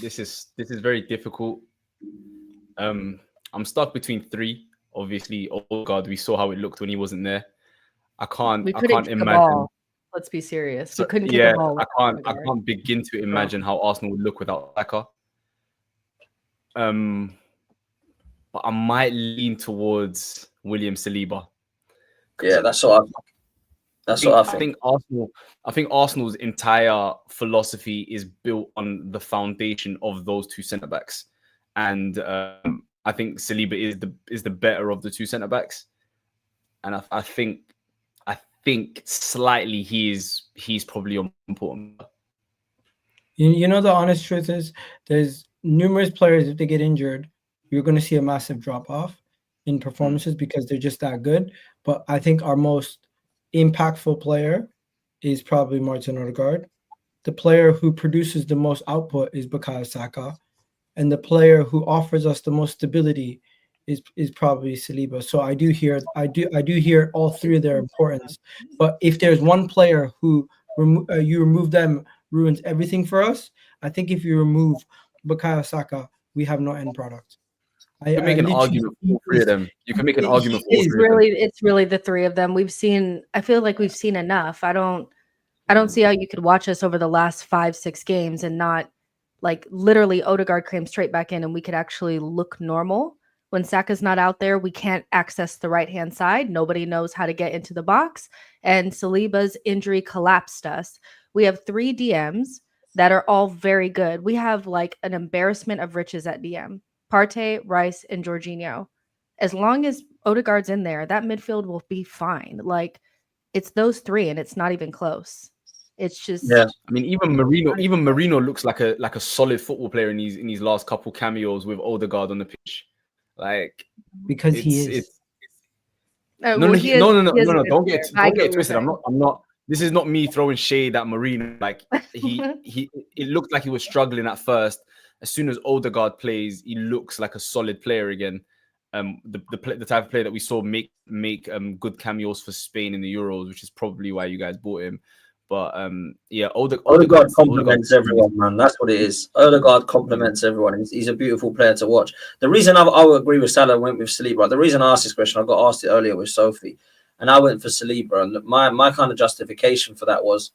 This is very difficult. I'm stuck between three. Obviously, Odegaard, we saw how it looked when he wasn't there. I can't imagine. Let's be serious. So, we couldn't get the ball. I can't begin to imagine how Arsenal would look without Saka. But I might lean towards William Saliba. Yeah, that's what I think. I think Arsenal's entire philosophy is built on the foundation of those two centre backs, and I think Saliba is the better of the two centre backs, and I think slightly he's probably more important. The honest truth is there's numerous players, if they get injured, you're going to see a massive drop off in performances because they're just that good. But I think our most impactful player is probably Martin Odegaard. The player who produces the most output is Bukayo Saka, and the player who offers us the most stability is probably Saliba. So I do hear all three of their importance. But if there's one player who you remove them ruins everything for us, I think if you remove Bukayo Saka, we have no end product. You can make an argument for all three of them. You can make an argument for all three of them. It's really the three of them. I feel like we've seen enough. I don't see how you could watch us over the last 5-6 games and not, like, literally Odegaard came straight back in and we could actually look normal. When Saka's not out there, we can't access the right-hand side. Nobody knows how to get into the box. And Saliba's injury collapsed us. We have 3 DMs that are all very good. We have like an embarrassment of riches at DM. Partey, Rice, and Jorginho. As long as Odegaard's in there, that midfield will be fine. Like, it's those 3, and it's not even close. It's just, yeah. I mean, even Marino looks like a solid football player in these last couple cameos with Odegaard on the pitch. Like, because he is. No. Don't get it twisted. I'm not. This is not me throwing shade at Marino. Like, it looked like he was struggling at first. As soon as Odegaard plays, he looks like a solid player again. The type of player that we saw make good cameos for Spain in the Euros, which is probably why you guys bought him. But yeah, Odegaard complements everyone, man. That's what it is. Odegaard complements everyone. He's a beautiful player to watch. The reason I would agree with Salah went with Saliba. The reason I asked this question, I got asked it earlier with Sophie, and I went for Saliba. And my kind of justification for that was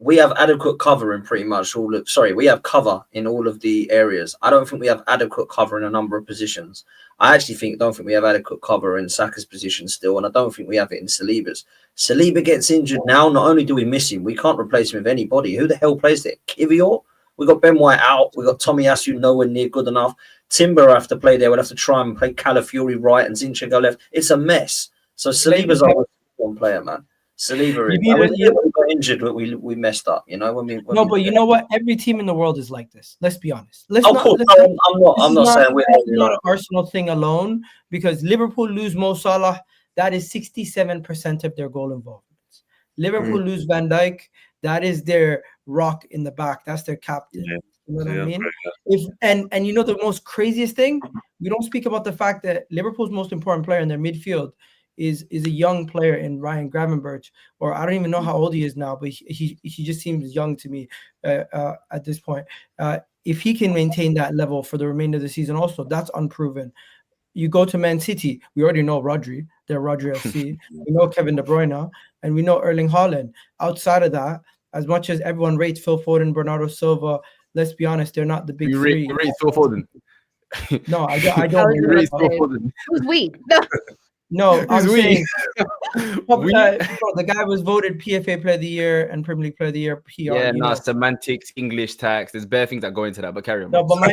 we have adequate cover in pretty much all of. Sorry, we have cover in all of the areas. I don't think we have adequate cover in a number of positions. I actually don't think we have adequate cover in Saka's position still, and I don't think we have it in Saliba's. Saliba gets injured now. Not only do we miss him, we can't replace him with anybody. Who the hell plays there? Kivior? We got Ben White out. We got Tomiyasu nowhere near good enough. Timber have to play there. We'd have to try and play Calafiori right and Zinchenko left. It's a mess. So Saliba's our one player, man. Saliba is. When we got injured, we messed up. You know but you know what? Every team in the world is like this. Let's be honest. I'm not saying we're not an Arsenal thing alone, because Liverpool lose Mo Salah. That is 67% of their goal involvements. Liverpool lose Van Dijk. That is their rock in the back. That's their captain. Yeah. You know what I mean? And you know the most craziest thing? We don't speak about the fact that Liverpool's most important player in their midfield is a young player in Ryan Gravenberch, or I don't even know how old he is now, but he just seems young to me at this point. If he can maintain that level for the remainder of the season also, that's unproven. you go to Man City, we already know Rodri, they're Rodri FC. We know Kevin De Bruyne, and we know Erling Haaland. Outside of that, as much as everyone rates Phil Foden, Bernardo Silva, let's be honest, they're not the big three. You rate Phil Foden. No, I don't. You rate Phil Foden. Who's weak? No, I'm saying Bro, the guy was voted PFA Player of the Year and Premier League Player of the Year. PR, yeah, semantics, English tax. There's bare things that go into that. But carry on. No, but my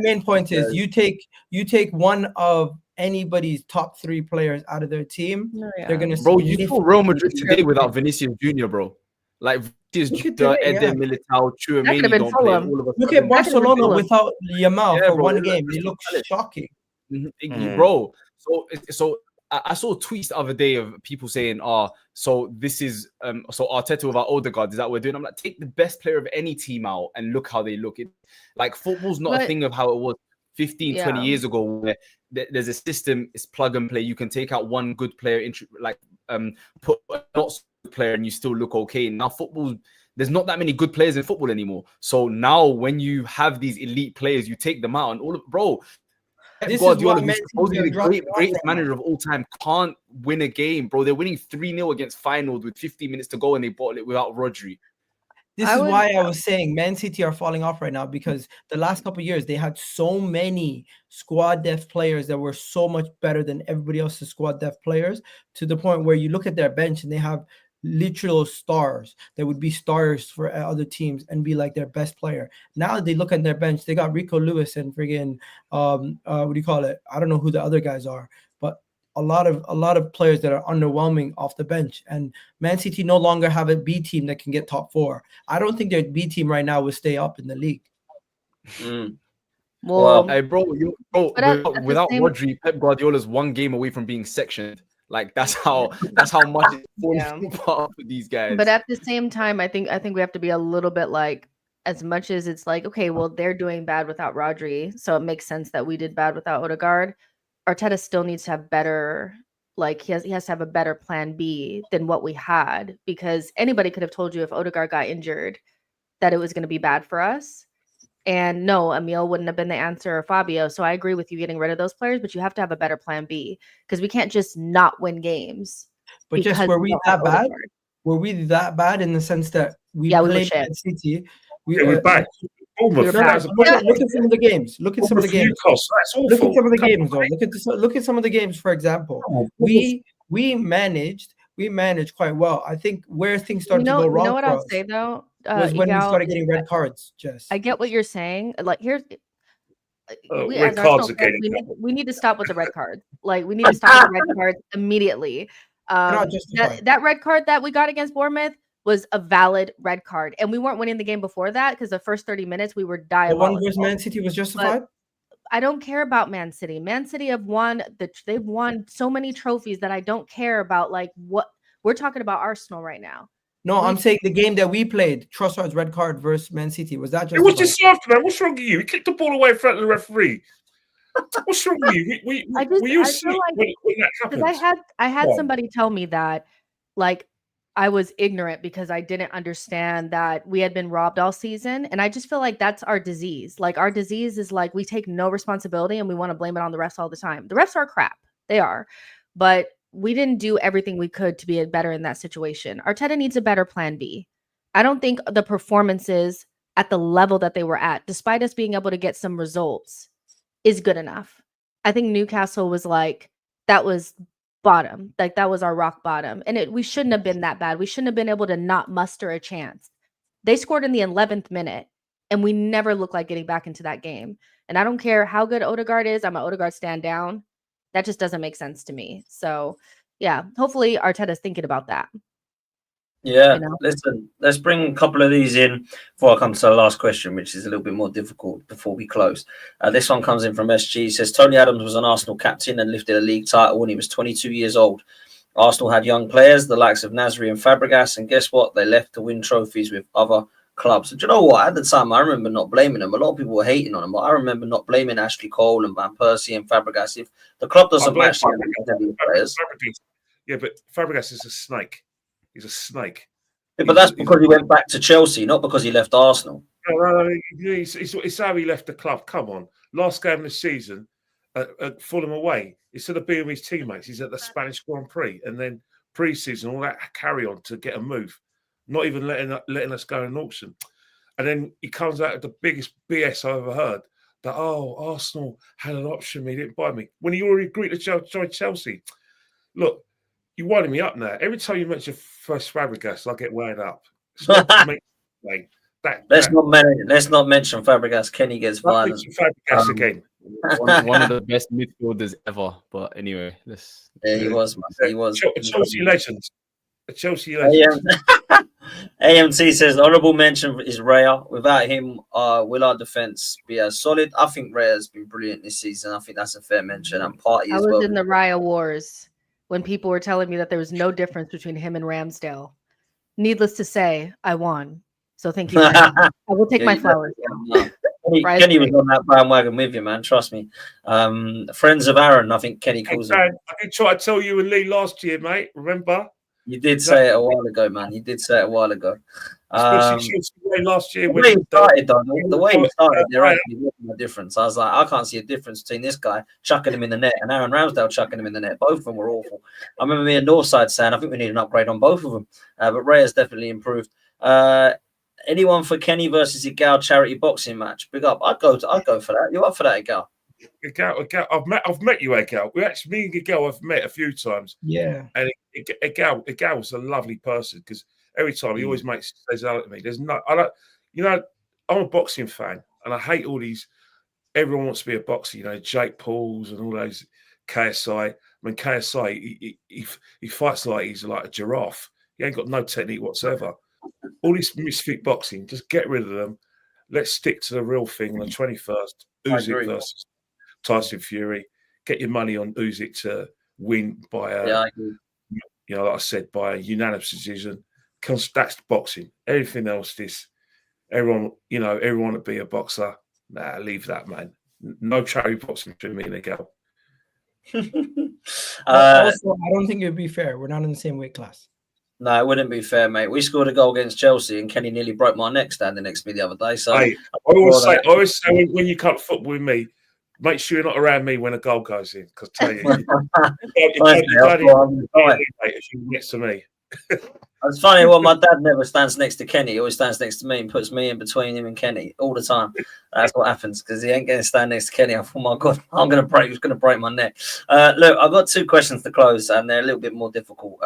main point is you take one of anybody's top 3 players out of their team, they're gonna. Bro, you saw Real Madrid today without Vinicius Junior, bro. Like Vinicius Junior, Eden Militao, Tchouaméni don't play. All of Look at Barcelona without Yamal for one game. They look shocking, bro. So I saw tweets the other day of people saying, so this is so Arteta without Odegaard, is that what we're doing? I'm like, take the best player of any team out and look how they look. Like football's not a thing of how it was 15, 20 years ago, where there's a system, it's plug and play. You can take out one good player, put a not so good player, and you still look okay. Now football, there's not that many good players in football anymore. So now when you have these elite players, you take them out, and Guardiola, who's supposedly the greatest manager of all time, can't win a game, bro. They're winning 3-0 against Feyenoord with 15 minutes to go, and they bottled it without Rodri. This is why I was saying Man City are falling off right now, because the last couple of years they had so many squad depth players that were so much better than everybody else's squad depth players, to the point where you look at their bench and they have literal stars that would be stars for other teams and be like their best player. Now they look at their bench, they got Rico Lewis and friggin' what do you call it? I don't know who the other guys are, but a lot of players that are underwhelming off the bench. And Man City no longer have a B team that can get top 4. I don't think their B team right now will stay up in the league. Well, hey, bro, without Rodri, Pep Guardiola's one game away from being sectioned. Like that's how much it's falling apart with these guys. But at the same time, I think we have to be a little bit like, as much as it's like, okay, well, they're doing bad without Rodri, so it makes sense that we did bad without Odegaard. Arteta still needs to have better, like he has to have a better plan B than what we had, because anybody could have told you if Odegaard got injured that it was going to be bad for us. And no, Emil wouldn't have been the answer, or Fabio. So I agree with you getting rid of those players, but you have to have a better plan B, because we can't just not win games. But just were we that bad? Were we that bad in the sense that we played Man City? We're back. Look at some of the games. Look at some of the games. Look at some of the games, though. Look at some of the games. For example, we managed quite well. I think where things started to go wrong. You know what I'll say though? Was when we started getting red cards, Jess. I get what you're saying. Like here's red cards are getting we need to stop with the red cards. Like we need to stop with the red cards immediately. That red card that we got against Bournemouth was a valid red card, and we weren't winning the game before that because the first 30 minutes we were diabolical. The one versus Man City was justified. But I don't care about Man City. Man City have won they've won so many trophies that I don't care about. Like what we're talking about Arsenal right now. No, I'm saying the game that we played, Trossard's red card versus Man City, was that just? It was just soft, man. What's wrong with you? You kicked the ball away in front of the referee. What's wrong with you? Were you sick when that happened? I had somebody tell me that, like, I was ignorant because I didn't understand that we had been robbed all season, and I just feel like that's our disease. Like our disease is like we take no responsibility and we want to blame it on the refs all the time. The refs are crap. They are, but we didn't do everything we could to be better in that situation. Arteta needs a better plan B. I don't think the performances at the level that they were at, despite us being able to get some results, is good enough. I think Newcastle was like, that was bottom. Like that was our rock bottom. And we shouldn't have been that bad. We shouldn't have been able to not muster a chance. They scored in the 11th minute and we never looked like getting back into that game. And I don't care how good Odegaard is. I'm an Odegaard stand down. That just doesn't make sense to me. So, yeah, hopefully Arteta's thinking about that. Yeah, listen, let's bring a couple of these in before I come to the last question, which is a little bit more difficult before we close. This one comes in from SG. He says, Tony Adams was an Arsenal captain and lifted a league title when he was 22 years old. Arsenal had young players, the likes of Nasri and Fabregas, and guess what? They left to win trophies with other clubs. And do you know what? At the time, I remember not blaming them. A lot of people were hating on them, but I remember not blaming Ashley Cole and Van Persie and Fabregas. If the club doesn't match the players. Yeah, but Fabregas is a snake. He's a snake. Yeah, but that's because he went back to Chelsea, not because he left Arsenal. No, it's how he left the club. Come on. Last game of the season, at Fulham away. Instead of being with his teammates, he's at the Spanish Grand Prix, and then pre-season, all that carry on to get a move, not even letting us go in auction. And then he comes out with the biggest BS I ever heard, that, Arsenal had an option me, didn't buy me, when he already agreed to join Chelsea. Look, you're winding me up now. Every time you mention first Fabregas, I get wound up. It's not to make like that. Let's not mention Fabregas. Kenny gets violent. Fabregas again. One of the best midfielders ever. But anyway, Yeah, he was. Man. He was. A Chelsea legend. A Chelsea legend. AMT says honourable mention is Raya. Without him, will our defence be as solid? I think Raya's been brilliant this season. I think that's a fair mention. And Party as well. I was in the Raya wars when people were telling me that there was no difference between him and Ramsdale. Needless to say, I won. So thank you. I will take my flowers. Kenny was on that bandwagon with you, man. Trust me. Friends of Aaron, I think Kenny calls him. I did try to tell you and Lee last year, mate. Remember? You did say it a while ago, man. You did say it a while ago. Especially last year. The way he started, there actually wasn't a difference. I was like, I can't see a difference between this guy chucking him in the net and Aaron Ramsdale chucking him in the net. Both of them were awful. I remember me and Northside saying, I think we need an upgrade on both of them. But Ray has definitely improved. Anyone for Kenny versus Igal charity boxing match? Big up. I'd go for that. You up for that, Igal? Igal, I've met you, Igal. Me and Igal I've met a few times. Yeah. And Igal's a lovely person because every time he always says out at me. I'm a boxing fan and I hate all these. Everyone wants to be a boxer, Jake Pauls and all those KSI. I mean, KSI, he fights like he's like a giraffe. He ain't got no technique whatsoever. All this misfit boxing, just get rid of them. Let's stick to the real thing on the 21st. Usyk versus Tyson Fury. Get your money on Usyk to win by I agree. Like I said, by a unanimous decision. Because that's boxing. Everything else, everyone to be a boxer. Nah, leave that, man. No charity boxing between me and a girl. Also, I don't think it would be fair. We're not in the same weight class. No, it wouldn't be fair, mate. We scored a goal against Chelsea and Kenny nearly broke my neck standing next to me the other day. So I always say when you come to football with me, make sure you're not around me when a goal goes in. Because tell you, if you next to me. It's funny. Well, my dad never stands next to Kenny. He always stands next to me and puts me in between him and Kenny all the time. That's what happens because he ain't going to stand next to Kenny. I thought, my God, he's going to break my neck. Look, I've got two questions to close, and they're a little bit more difficult.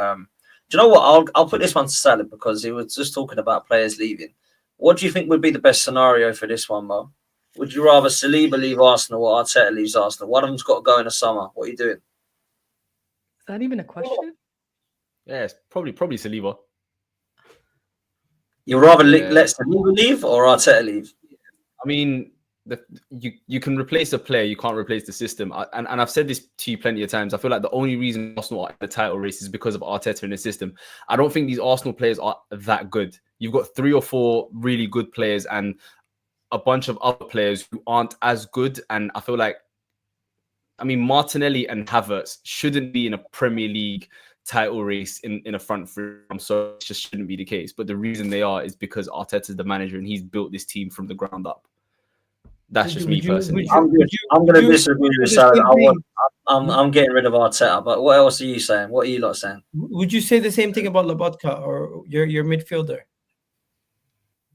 Do you know what? I'll put this one to Salad because he was just talking about players leaving. What do you think would be the best scenario for this one, Mo? Would you rather Saliba leave Arsenal or Arteta leaves Arsenal? One of them's got to go in the summer. What are you doing? Is that even a question? Yeah, it's probably Saliba. You'd rather let Saliba leave or Arteta leave? I mean, you can replace a player, you can't replace the system. And I've said this to you plenty of times. I feel like the only reason Arsenal are in the title race is because of Arteta and the system. I don't think these Arsenal players are that good. You've got 3 or 4 really good players and a bunch of other players who aren't as good. And I feel like, Martinelli and Havertz shouldn't be in a Premier League title race in a front three. So it just shouldn't be the case. But the reason they are is because Arteta's the manager and he's built this team from the ground up. That's just me personally. I'm going to disagree with Salad. I'm getting rid of Arteta. But what else are you saying? What are you lot saying? Would you say the same thing about Lobotka or your midfielder?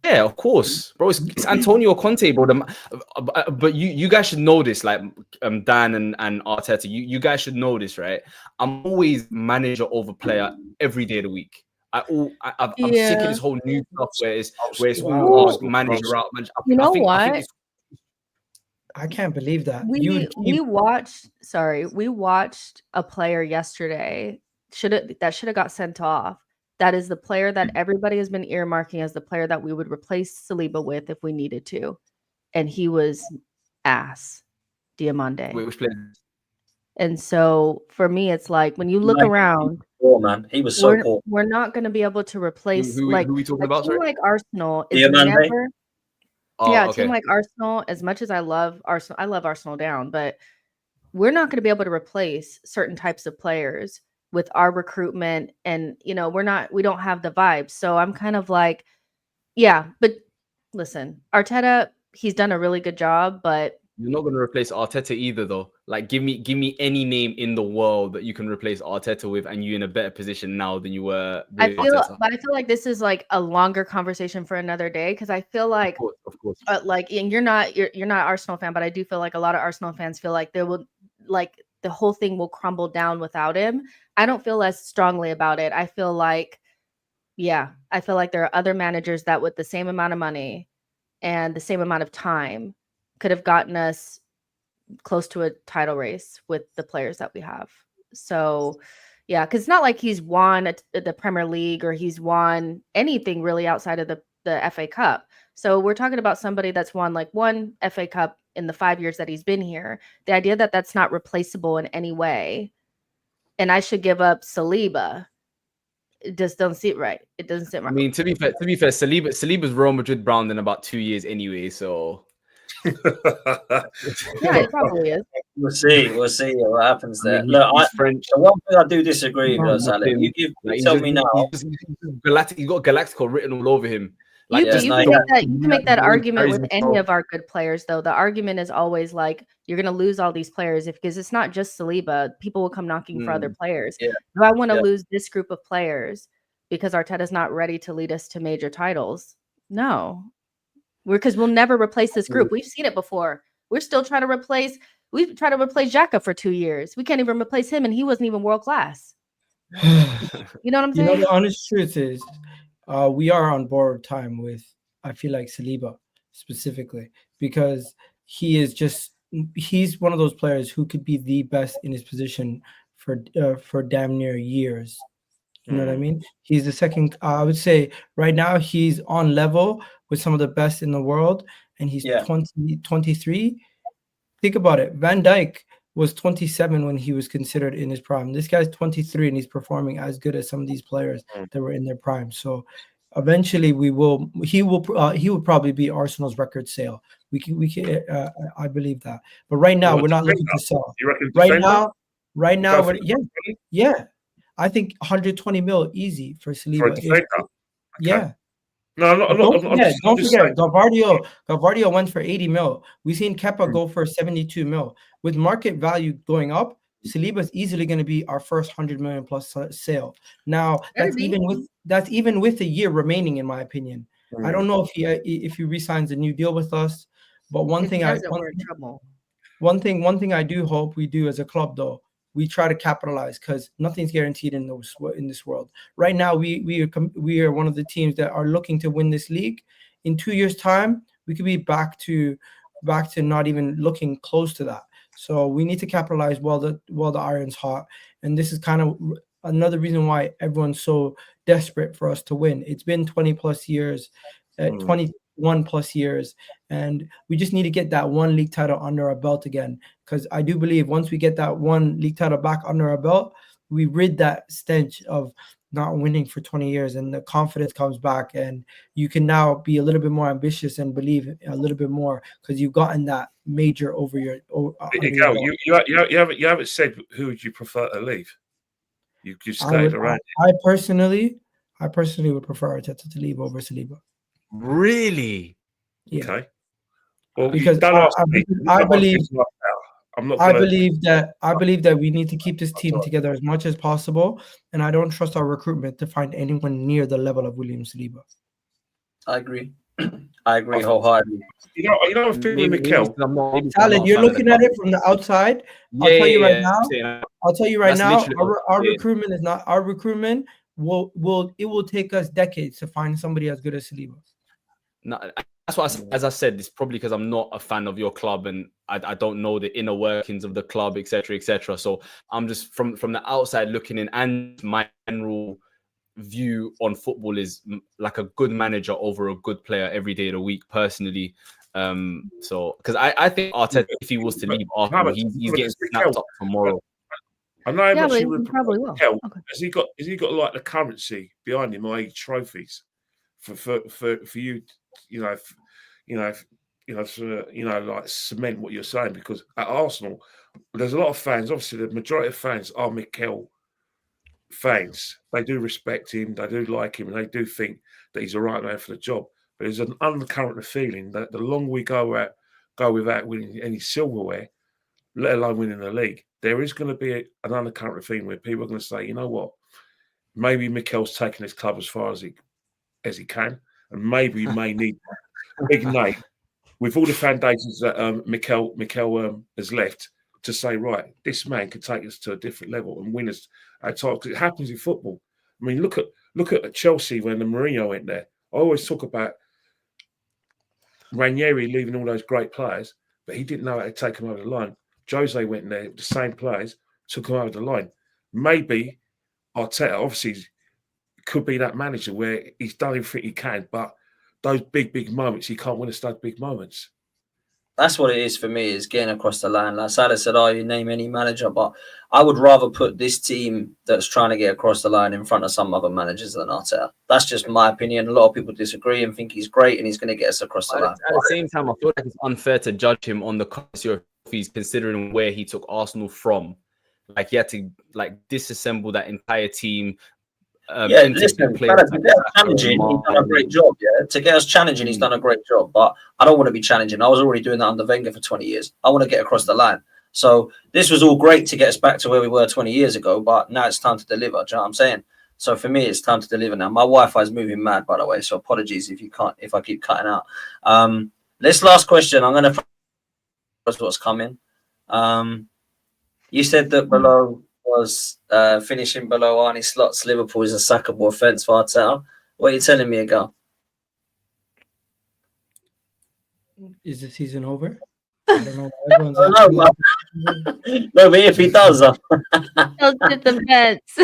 Yeah, of course, bro. It's Antonio Conte, bro. But you guys should know this, like Dan and Arteta. You guys should know this, right? I'm always manager over player every day of the week. I'm sick of this whole new stuff where it's all manager out. You know what? I can't believe that. We watched a player yesterday that should have got sent off. That is the player that everybody has been earmarking as the player that we would replace Saliba with if we needed to. And he was ass, Diamande. Wait, which player? And so for me, it's like when you look around, man, he was so poor. We're not going to be able to replace who are we talking about? Like Arsenal is Diamande? never. Okay. Team like Arsenal, as much as I love Arsenal down, but we're not going to be able to replace certain types of players with our recruitment. And, we don't have the vibes. So I'm kind of like, yeah, but listen, Arteta, he's done a really good job, but You're not going to replace Arteta either, though. Like, give me any name in the world that you can replace Arteta with, and you're in a better position now than you were with Arteta. But I feel like this is like a longer conversation for another day, because I feel like, of course. Like, and you're not Arsenal fan, but I do feel like a lot of Arsenal fans feel like there will, like, the whole thing will crumble down without him. I don't feel as strongly about it. I feel like there are other managers that with the same amount of money and the same amount of time could have gotten us close to a title race with the players that we have. So, yeah, because it's not like he's won the Premier League or he's won anything really outside of the FA Cup. So we're talking about somebody that's won like one FA Cup in the 5 years that he's been here. The idea that that's not replaceable in any way, and I should give up Saliba, it just don't sit right. It doesn't sit right. I mean, to be fair, Saliba's Real Madrid bound in about 2 years anyway, so. Yeah, it probably is. We'll see what happens there. I mean, Look, he's French. the one thing I do disagree with, Salim, you tell me now. He's got Galactico written all over him. Like, Yes, you can make that argument with any of our good players, though. The argument is always like, you're going to lose all these players because it's not just Saliba. People will come knocking for other players. Yeah. Do I want to lose this group of players because Arteta's not ready to lead us to major titles? No. Because we'll never replace this group. We've seen it before. We're still trying to replace. We've tried to replace Xhaka for 2 years. We can't even replace him, and he wasn't even world class. You know what I'm saying? The honest truth is, we are on borrowed time with, I feel like, Saliba specifically, because he's one of those players who could be the best in his position for damn near years. You know what I mean? He's the second. I would say right now he's on level with some of the best in the world, and he's 23. Think about it. Van Dijk was 27 when he was considered in his prime. This guy's 23 and he's performing as good as some of these players that were in their prime. So eventually he will probably be Arsenal's record sale. We can I believe that. But right now we're not looking to sell. Right now we're I think 120 mil easy for Saliba. Yeah. No, don't forget, Gavardio went for 80 mil. We've seen Kepa go for 72 mil. With market value going up, Saliba is easily going to be our first 100 million plus sale. Now, that's even with a year remaining, in my opinion. I don't know if he re-signs a new deal with us, but one thing I do hope we do as a club, though, we try to capitalize, because nothing's guaranteed in this world. Right now, we are one of the teams that are looking to win this league. In 2 years' time, we could be back to not even looking close to that. So we need to capitalize while the iron's hot. And this is kind of another reason why everyone's so desperate for us to win. It's been 20 plus years, 21 plus years, and we just need to get that one league title under our belt again. Because I do believe once we get that one league title back under our belt, we rid that stench of not winning for 20 years, and the confidence comes back, and you can now be a little bit more ambitious and believe a little bit more because you've gotten that major over your. You haven't said who would you prefer to leave. You just skated around. I personally would prefer Arteta to leave over Saliba. Really? Yeah. Okay. Well, because I believe that we need to keep this team together as much as possible, and I don't trust our recruitment to find anyone near the level of William Saliba. I agree wholeheartedly. You know, I'm feeling Mikel. Alan, you're looking at it from the outside. I'll tell you right now. Our recruitment is not our recruitment. It will take us decades to find somebody as good as Saliba. No, that's why, as I said, it's probably because I'm not a fan of your club and I don't know the inner workings of the club, etc., etc. So I'm just from the outside looking in, and my general view on football is like a good manager over a good player every day of the week, personally. So because I think Arteta, if he was to leave Arsenal, he's getting snapped up tomorrow. I know how much he probably will. Okay. Has he got like the currency behind him, like trophies for you? Like cement what you're saying, because at Arsenal, there's a lot of fans. Obviously, the majority of fans are Mikel fans. They do respect him, they do like him, and they do think that he's the right man for the job. But there's an undercurrent of feeling that the longer we go go without winning any silverware, let alone winning the league, there is going to be an undercurrent thing where people are going to say, you know what, maybe Mikel's taken his club as far as he can, and maybe he may need a big name with all the foundations that Mikel has left to say, right, this man could take us to a different level and win us at times. It happens in football. I mean, look at Chelsea when the Mourinho went there. I always talk about Ranieri leaving all those great players, but he didn't know how to take them over the line. Jose went there, the same players, took them over the line. Maybe Arteta, obviously, could be that manager where he's done everything he can, but those big moments, he can't win us those big moments. That's what it is for me, is getting across the line. Like Salah said, you name any manager, but I would rather put this team that's trying to get across the line in front of some other managers than Arteta. That's just my opinion. A lot of people disagree and think he's great and he's going to get us across the line. At the same time, I feel like it's unfair to judge him on the currency of trophies, considering where he took Arsenal from. Like, he had to disassemble that entire team. Listen, to get us challenging, he's done a great job. Yeah, to get us challenging, he's done a great job. But I don't want to be challenging. I was already doing that under Wenger for 20 years. I want to get across the line. So this was all great to get us back to where we were 20 years ago. But now it's time to deliver. Do you know what I'm saying? So for me, it's time to deliver now. My Wi-Fi is moving mad, by the way. So apologies if I keep cutting out. This last question, I'm going to what's coming. You said that below was finishing below Arnie Slot's Liverpool is a sackable offence for Arteta. What are you telling me, Agal? Is the season over? I don't know. Everyone's No, but if he does, the bets.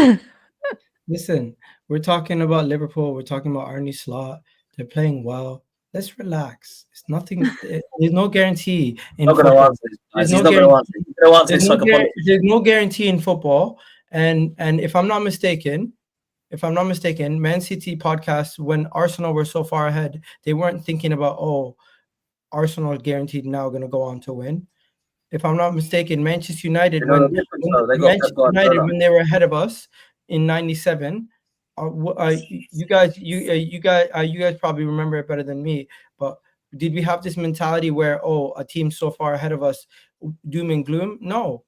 Listen, we're talking about Liverpool. We're talking about Arnie Slot. They're playing well. Let's relax. It's nothing. There's no guarantee in football. There's no guarantee in football. And if I'm not mistaken, Man City podcast, when Arsenal were so far ahead, they weren't thinking about, Arsenal guaranteed now going to go on to win. If I'm not mistaken, Manchester United, when they were ahead of us in '97. You guys probably remember it better than me, but did we have this mentality where a team so far ahead of us, doom and gloom? No,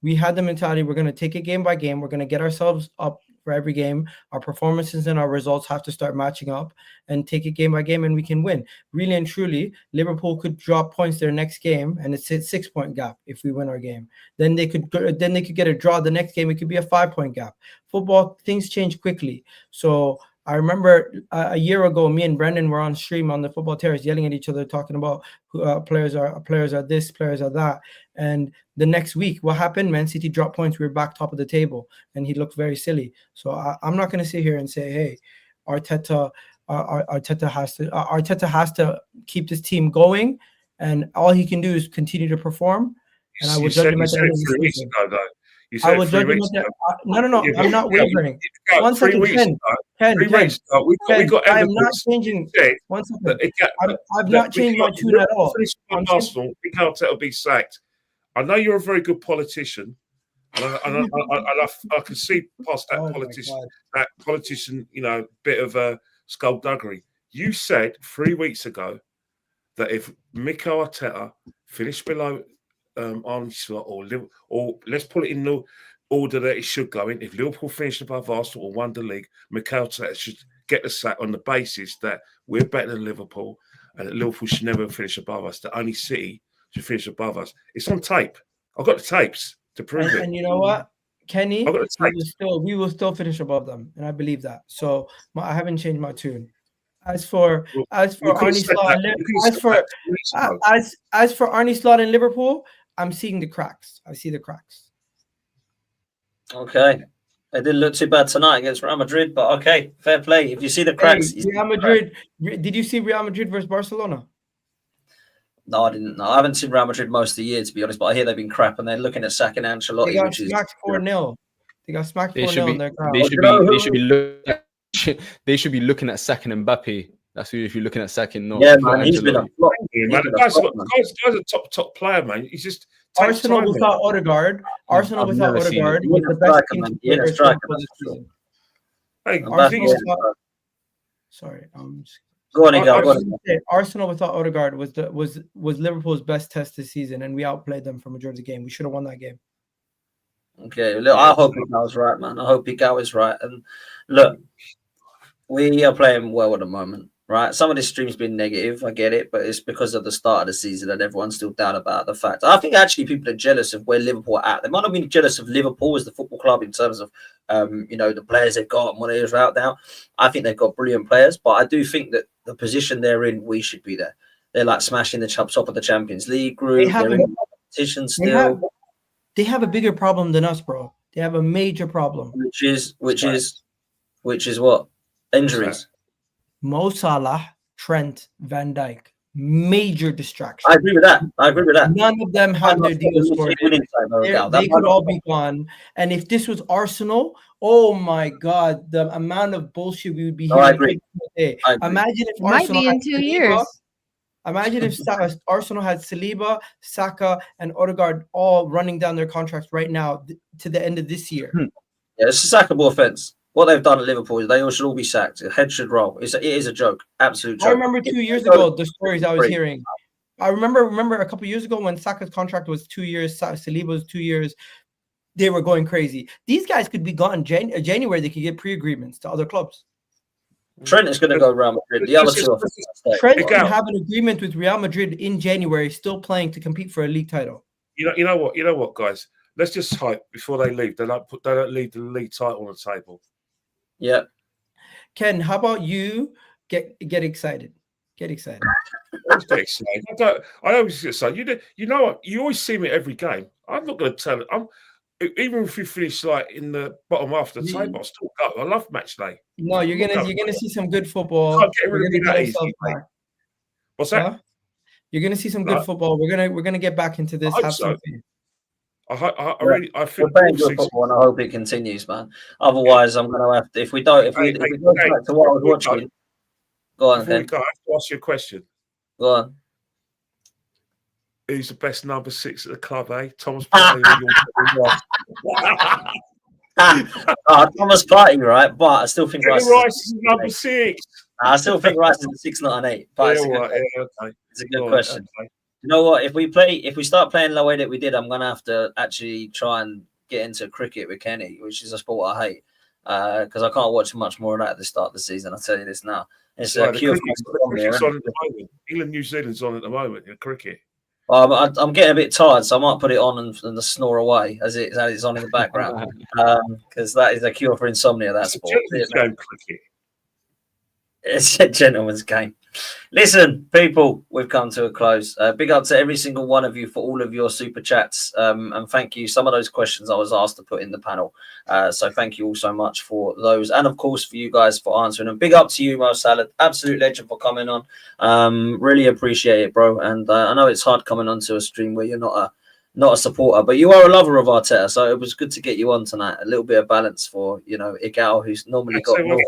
we had the mentality we're going to take it game by game. We're going to get ourselves up for every game. Our performances and our results have to start matching up and take it game by game, and we can win. Really and truly, Liverpool could drop points their next game, and it's a 6-point gap if we win our game. Then they could get a draw the next game. It could be a 5-point gap. Football, things change quickly. So I remember a year ago, me and Brendan were on stream on the Football Terrace yelling at each other, talking about players are this, players are that. And the next week, what happened? Man City dropped points. We were back top of the table, and he looked very silly. So I'm not going to sit here and say, hey, Arteta has to keep this team going, and all he can do is continue to perform. And I would judge him at the end of the season. I would judge him at the No, I'm not wavering. 1 second, Ken. We got I'm not changing. 1 second. I've not changed my tune at all. Arsenal, Arteta will be sacked. I know you're a very good politician, and I can see past that politician, bit of skullduggery. You said 3 weeks ago that if Mikel Arteta finished below Arnie Slot, or let's put it in the order that it should go in, if Liverpool finished above Arsenal or won the league, Mikel Arteta should get the sack on the basis that we're better than Liverpool and that Liverpool should never finish above us, that only City should finish above us. It's on tape. I've got the tapes to prove it. And you know what, Kenny, we will still finish above them, and I believe that. So I haven't changed my tune. As for Arnie Slot in Liverpool, I'm seeing the cracks. I see the cracks. Okay. It didn't look too bad tonight against Real Madrid, but okay, fair play. If you see the cracks. Real Madrid, did you see Real Madrid versus Barcelona? No, I didn't. No, I haven't seen Real Madrid most of the year, to be honest, but I hear they've been crap, and they're looking at sacking Ancelotti. They got smacked 4-0. They got smacked 4-0 in their ground. They should be looking at sacking Mbappe. That's who if you're looking at sacking. No, yeah, man, he's been a flop. Guy's a top player, man. He's just Arsenal without Odegaard. Arsenal without Odegaard was the best team to play this season. Hey, I think sorry, Go on, Igal. Go on. Arsenal without Odegaard was Liverpool's best test this season, and we outplayed them for majority of the game. We should have won that game. Okay, look, I hope Igal's right, man. I hope Igal is right. And look, we are playing well at the moment, right? Some of this stream's been negative, I get it, but it's because of the start of the season and everyone's still down about the fact. I think actually people are jealous of where Liverpool are at. They might not be jealous of Liverpool as the football club in terms of, the players they've got and what it is out now. I think they've got brilliant players, but I do think that the position they're in, we should be there. They're like smashing the top of the Champions League group. They're in the competition still. They have a bigger problem than us, bro. They have a major problem. Which is what? Injuries. Mo Salah, Trent, Van Dijk, major distraction. I agree with that. None of them have their deals sorted. They could all be gone. And if this was Arsenal, oh my God, the amount of bullshit we would be hearing. I agree. Imagine if it might be in 2 years. Imagine if Arsenal had Saliba, Saka, and Odegaard all running down their contracts right now to the end of this year. Yeah, it's a sackable offence. What they've done at Liverpool is they all should all be sacked. The head should roll. It is a joke. Absolute joke. I remember 2 years ago the stories I was hearing. I remember a couple of years ago when Saka's contract was 2 years, Saliba was 2 years. They were going crazy. These guys could be gone January. They could get pre-agreements to other clubs. Trent is going to go Real Madrid. The other two. Trent can have an agreement with Real Madrid in January, still playing to compete for a league title. You know what, guys? Let's just hope before they leave, they don't leave the league title on the table. Yeah. Ken, how about you get excited? Get excited. Let's get excited. I always get excited. You know what? You always see me every game. I'm not going to tell it. Even if we finish like in the bottom half of the table, I'll still go. I love match day. No, you're gonna see some good football. Can't get rid of me that easy, mate. What's that? Huh? You're gonna see some good football. We're gonna get back into this. I think we're playing good football, and I hope it continues, man. Otherwise, I'm gonna have to. If we go back to what I was watching, go on. Before we go, I have to ask you a question. Go on. Who's the best number 6 at the club, eh? Thomas Partey. Thomas Partey, right? But I still think Rice is number 6. I still think Rice is a 6, not an 8. But it's a good question. Okay. You know what? If we start playing the way that we did, I'm gonna have to actually try and get into cricket with Kenny, which is a sport I hate. Because I can't watch much more of that at the start of the season. I'll tell you this now. It's a cure for England, New Zealand's on at the moment in cricket. I'm getting a bit tired, so I might put it on and snore away as it's on in the background, because that is a cure for insomnia. That sport. It's a gentleman's game. Listen, people, we've come to a close. Big up to every single one of you for all of your super chats, and thank you. Some of those questions I was asked to put in the panel, so thank you all so much for those, and of course for you guys for answering them. Big up to you, Mo Salad, absolute legend, for coming on. Really appreciate it, bro. And I know it's hard coming onto a stream where you're not a supporter, but you are a lover of Arteta, so it was good to get you on tonight. A little bit of balance for Igal, who's normally got. You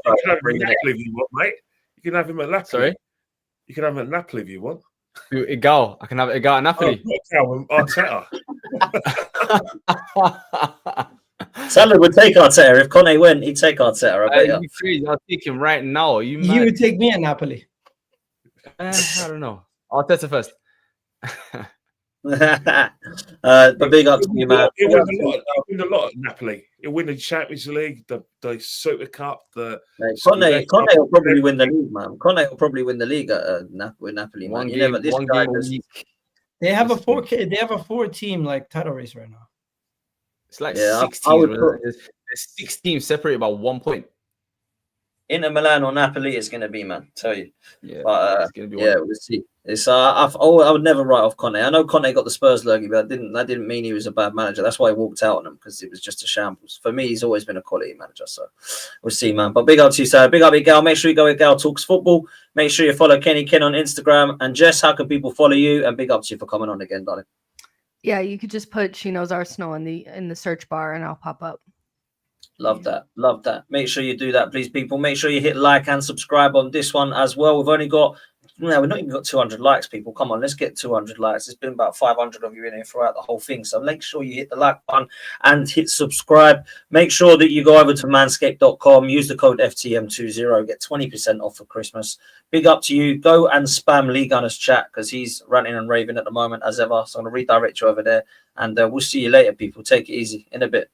can have him at Napoli. Sorry? You can have him at Napoli if you want. Igal. I can have Igal at Napoli. Arteta. Salah would take Arteta. If Conte went, he'd take Arteta. I'll take him right now. You would take me at Napoli. I don't know. Arteta first. But big up to you, man. He'll win a lot at Napoli. He'll win the Champions League, the Super Cup. Conte will probably win the league, man. Conte will probably win the league with Napoli, man. They have a 4-team like title race right now. It's like 6 teams. There's 6 teams separated by 1 point. Inter Milan or Napoli, it's going to be, man. Tell you. Yeah, but it's going to be we'll see. It's I would never write off Conte. I know Conte got the Spurs lurgy, but that didn't mean he was a bad manager. That's why he walked out on him, because it was just a shambles. For me, he's always been a quality manager. So we'll see, man. But big up to you, sir. Big up, Gal. Make sure you go with Gal Talks Football. Make sure you follow Kenny Ken on Instagram. And Jess, how can people follow you? And big up to you for coming on again, darling. Yeah, you could just put Chino's Arsenal in the search bar, and I'll pop up. Love that. Make sure you do that, please, people. Make sure you hit like and subscribe on this one as well. We've only got no, we've not even got 200 likes, people. Come on, let's get 200 likes. There's been about 500 of you in here throughout the whole thing. So make sure you hit the like button and hit subscribe. Make sure that you go over to manscaped.com, use the code FTM20, get 20% off for Christmas. Big up to you. Go and spam Lee Gunner's chat because he's ranting and raving at the moment as ever. So I'm going to redirect you over there. And we'll see you later, people. Take it easy in a bit.